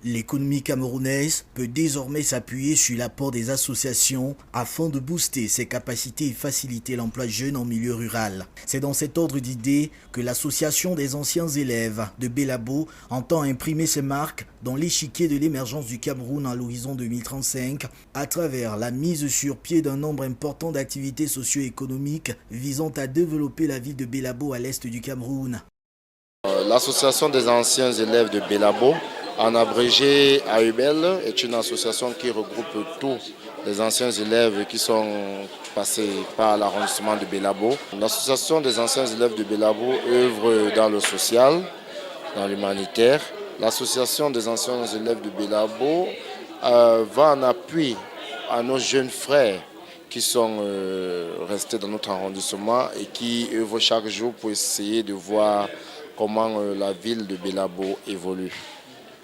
L'économie camerounaise peut désormais s'appuyer sur l'apport des associations afin de booster ses capacités et faciliter l'emploi jeune en milieu rural. C'est dans cet ordre d'idées que l'association des anciens élèves de Belabo entend imprimer ses marques dans l'échiquier de l'émergence du Cameroun à l'horizon 2035 à travers la mise sur pied d'un nombre important d'activités socio-économiques visant à développer la ville de Belabo à l'est du Cameroun. L'association des anciens élèves de Belabo, en abrégé AUBEL, est une association qui regroupe tous les anciens élèves qui sont passés par l'arrondissement de Belabo. L'association des anciens élèves de Belabo œuvre dans le social, dans l'humanitaire. L'association des anciens élèves de Belabo va en appui à nos jeunes frères qui sont restés dans notre arrondissement et qui œuvrent chaque jour pour essayer de voir comment la ville de Belabo évolue.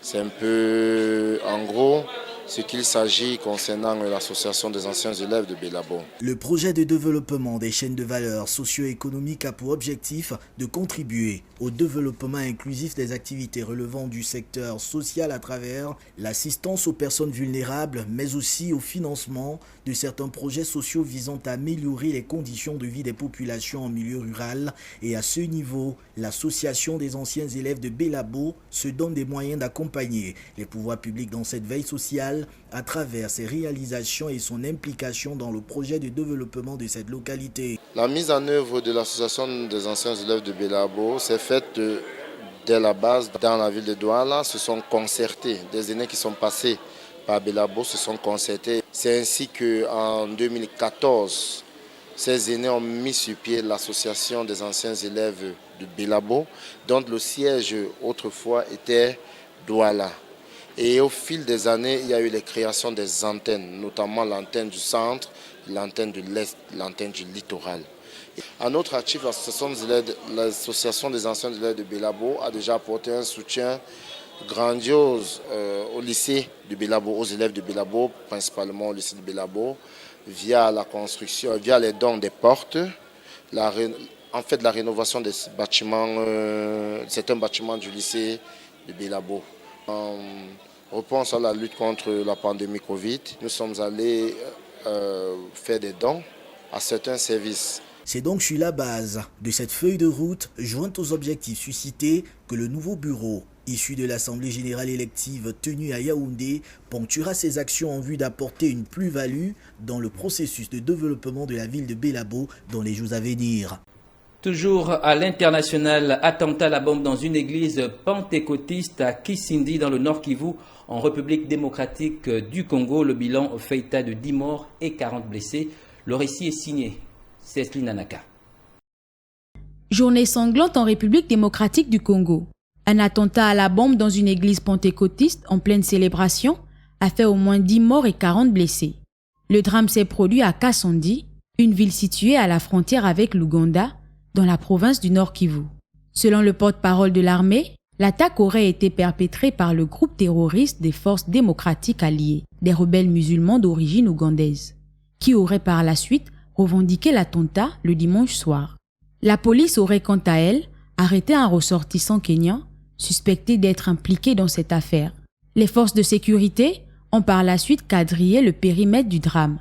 C'est un peu, en gros, ce qu'il s'agit concernant l'association des anciens élèves de Belabo. Le projet de développement des chaînes de valeur socio-économiques a pour objectif de contribuer au développement inclusif des activités relevant du secteur social à travers l'assistance aux personnes vulnérables, mais aussi au financement de certains projets sociaux visant à améliorer les conditions de vie des populations en milieu rural. Et à ce niveau, l'association des anciens élèves de Belabo se donne des moyens d'accompagner les pouvoirs publics dans cette veille sociale à travers ses réalisations et son implication dans le projet de développement de cette localité. La mise en œuvre de l'association des anciens élèves de Belabo s'est faite dès la base dans la ville de Douala. Se sont concertés, des aînés qui sont passés par Belabo se sont concertés. C'est ainsi qu'en 2014, ces aînés ont mis sur pied l'association des anciens élèves de Belabo, dont le siège autrefois était Douala. Et au fil des années, il y a eu les créations des antennes, notamment l'antenne du centre, l'antenne de l'Est, l'antenne du littoral. À notre actif, l'association des anciens élèves de Belabo a déjà apporté un soutien grandiose au lycée de Belabo, aux élèves de Belabo, principalement au lycée de Belabo, via la construction, via les dons des portes, la rénovation des bâtiments, certains bâtiments du lycée de Belabo. En réponse à la lutte contre la pandémie Covid, nous sommes allés faire des dons à certains services. C'est donc sur la base de cette feuille de route, jointe aux objectifs suscités, que le nouveau bureau, issu de l'Assemblée générale élective tenue à Yaoundé, ponctuera ses actions en vue d'apporter une plus-value dans le processus de développement de la ville de Belabo dans les jours à venir. Toujours à l'international, attentat à la bombe dans une église pentecôtiste à Kisindi dans le Nord Kivu, en République démocratique du Congo. Le bilan fait état de 10 morts et 40 blessés. Le récit est signé Cécile Nanaka. Journée sanglante en République démocratique du Congo. Un attentat à la bombe dans une église pentecôtiste en pleine célébration a fait au moins 10 morts et 40 blessés. Le drame s'est produit à Kassondi, une ville située à la frontière avec l'Ouganda, dans la province du Nord Kivu. Selon le porte-parole de l'armée, l'attaque aurait été perpétrée par le groupe terroriste des Forces démocratiques alliées, des rebelles musulmans d'origine ougandaise, qui auraient par la suite revendiqué l'attentat le dimanche soir. La police aurait quant à elle arrêté un ressortissant kényan suspecté d'être impliqué dans cette affaire. Les forces de sécurité ont par la suite quadrillé le périmètre du drame.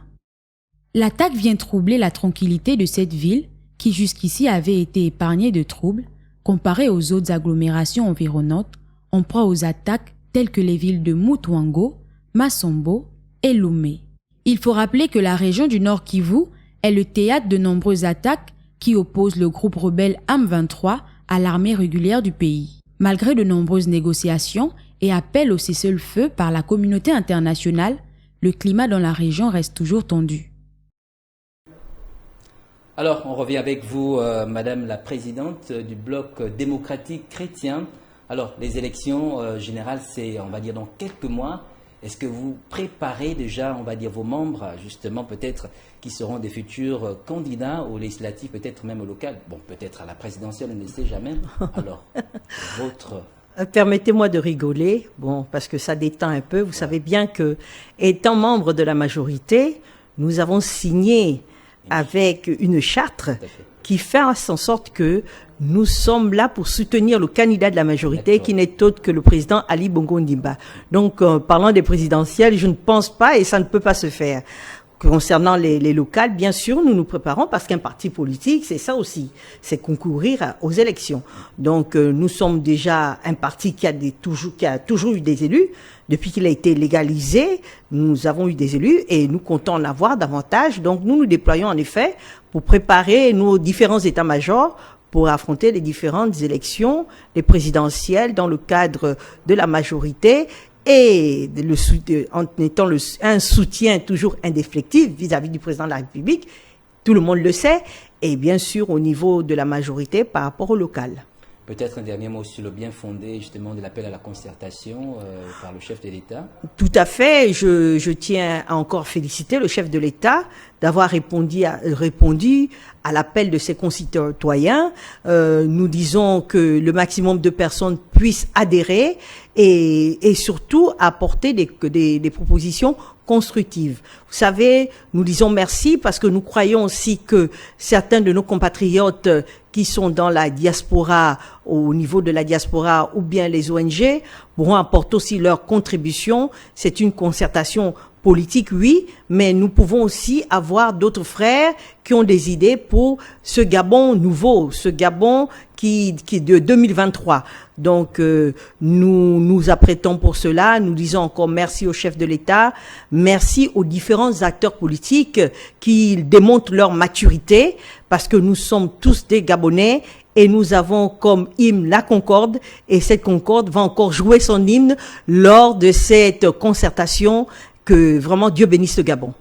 L'attaque vient troubler la tranquillité de cette ville qui jusqu'ici avait été épargnée de troubles comparée aux autres agglomérations environnantes en proie aux attaques telles que les villes de Mutwango, Masombo et Lomé. Il faut rappeler que la région du Nord Kivu est le théâtre de nombreuses attaques qui opposent le groupe rebelle M23 à l'armée régulière du pays. Malgré de nombreuses négociations et appels au cessez-le-feu par la communauté internationale, le climat dans la région reste toujours tendu. Alors, on revient avec vous, Madame la Présidente du Bloc démocratique chrétien. Alors, les élections générales, c'est, on va dire, dans quelques mois. Est-ce que vous préparez déjà, on va dire, vos membres, justement, peut-être, qui seront des futurs candidats aux législatives, peut-être même au local? Bon, peut-être à la présidentielle, on ne sait jamais. Alors, votre... Permettez-moi de rigoler, bon, parce que ça détend un peu. Vous savez bien que, étant membre de la majorité, nous avons signé avec une charte qui fait en sorte que nous sommes là pour soutenir le candidat de la majorité qui n'est autre que le président Ali Bongo Ondimba. Donc, parlant des présidentielles, je ne pense pas et ça ne peut pas se faire. Concernant les locales, bien sûr, nous nous préparons parce qu'un parti politique, c'est ça aussi, c'est concourir aux élections. Donc, nous sommes déjà un parti qui a toujours eu des élus. Depuis qu'il a été légalisé, nous avons eu des élus et nous comptons en avoir davantage. Donc, nous nous déployons en effet pour préparer nos différents états-majors pour affronter les différentes élections, les présidentielles dans le cadre de la majorité et en étant un soutien toujours indéfectible vis-à-vis du président de la République, tout le monde le sait, et bien sûr au niveau de la majorité par rapport au local. Peut-être un dernier mot sur le bien fondé justement de l'appel à la concertation par le chef de l'État. Tout à fait. Je tiens à encore féliciter le chef de l'État d'avoir répondu à l'appel de ses concitoyens. Nous disons que le maximum de personnes puissent adhérer et surtout apporter des propositions constructives. Vous savez, nous disons merci parce que nous croyons aussi que certains de nos compatriotes qui sont dans la diaspora, au niveau de la diaspora ou bien les ONG, pourront apporter aussi leur contribution. C'est une concertation politique, oui, mais nous pouvons aussi avoir d'autres frères qui ont des idées pour ce Gabon nouveau, ce Gabon qui de 2023. Donc, nous nous apprêtons pour cela. Nous disons encore merci au chef de l'État, merci aux différents acteurs politiques qui démontrent leur maturité, parce que nous sommes tous des Gabonais et nous avons comme hymne la Concorde, et cette Concorde va encore jouer son hymne lors de cette concertation. Que vraiment Dieu bénisse le Gabon.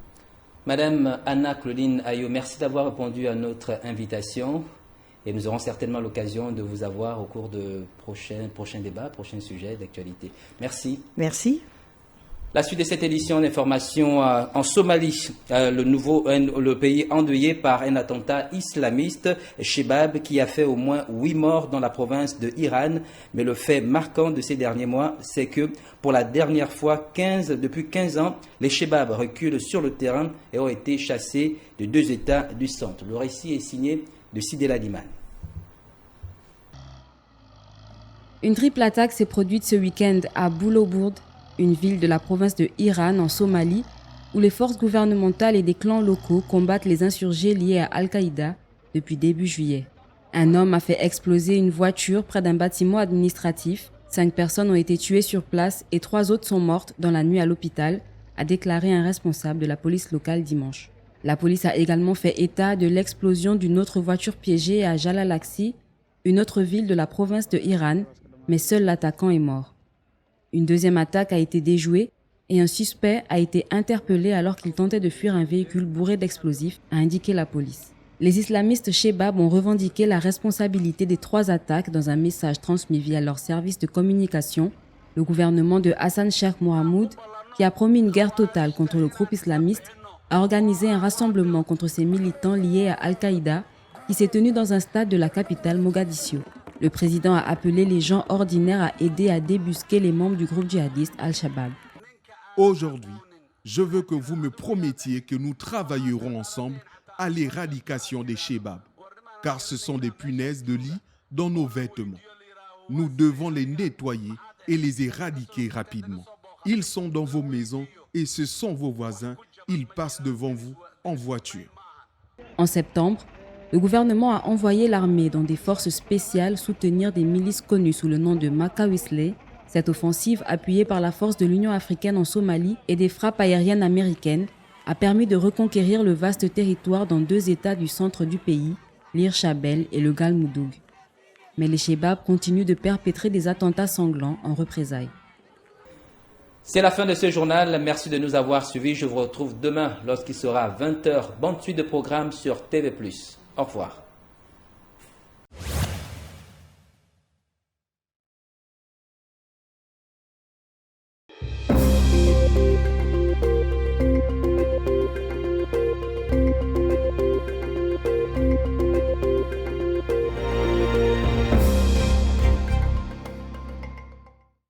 Madame Anna-Claudine Ayo, merci d'avoir répondu à notre invitation et nous aurons certainement l'occasion de vous avoir au cours de prochains débats, prochains sujets d'actualité. Merci. Merci. La suite de cette édition d'information en Somalie, le pays endeuillé par un attentat islamiste, Shebab, qui a fait au moins 8 morts dans la province de Iran. Mais le fait marquant de ces derniers mois, c'est que pour la dernière fois, depuis 15 ans, les Shebab reculent sur le terrain et ont été chassés de 2 États du centre. Le récit est signé de Sidela Diman. Une triple attaque s'est produite ce week-end à Boulobourd, une ville de la province de Iran en Somalie, où les forces gouvernementales et des clans locaux combattent les insurgés liés à Al-Qaïda depuis début juillet. Un homme a fait exploser une voiture près d'un bâtiment administratif. 5 personnes ont été tuées sur place et 3 autres sont mortes dans la nuit à l'hôpital, a déclaré un responsable de la police locale dimanche. La police a également fait état de l'explosion d'une autre voiture piégée à Jalalaxi, une autre ville de la province de Iran, mais seul l'attaquant est mort. Une deuxième attaque a été déjouée et un suspect a été interpellé alors qu'il tentait de fuir un véhicule bourré d'explosifs, a indiqué la police. Les islamistes Shebab ont revendiqué la responsabilité des 3 attaques dans un message transmis via leur service de communication. Le gouvernement de Hassan Sheikh Mohamoud, qui a promis une guerre totale contre le groupe islamiste, a organisé un rassemblement contre ces militants liés à Al-Qaïda qui s'est tenu dans un stade de la capitale Mogadiscio. Le président a appelé les gens ordinaires à aider à débusquer les membres du groupe djihadiste Al-Shabaab. Aujourd'hui, je veux que vous me promettiez que nous travaillerons ensemble à l'éradication des Shebabs, car ce sont des punaises de lit dans nos vêtements. Nous devons les nettoyer et les éradiquer rapidement. Ils sont dans vos maisons et ce sont vos voisins. Ils passent devant vous en voiture. En septembre, le gouvernement a envoyé l'armée dans des forces spéciales soutenir des milices connues sous le nom de Makawisle. Cette offensive, appuyée par la force de l'Union africaine en Somalie et des frappes aériennes américaines, a permis de reconquérir le vaste territoire dans 2 États du centre du pays, l'Hirshabelle et le Galmudug. Mais les Shebabs continuent de perpétrer des attentats sanglants en représailles. C'est la fin de ce journal. Merci de nous avoir suivis. Je vous retrouve demain lorsqu'il sera 20h. Bonne suite de programme sur TV+. Au revoir.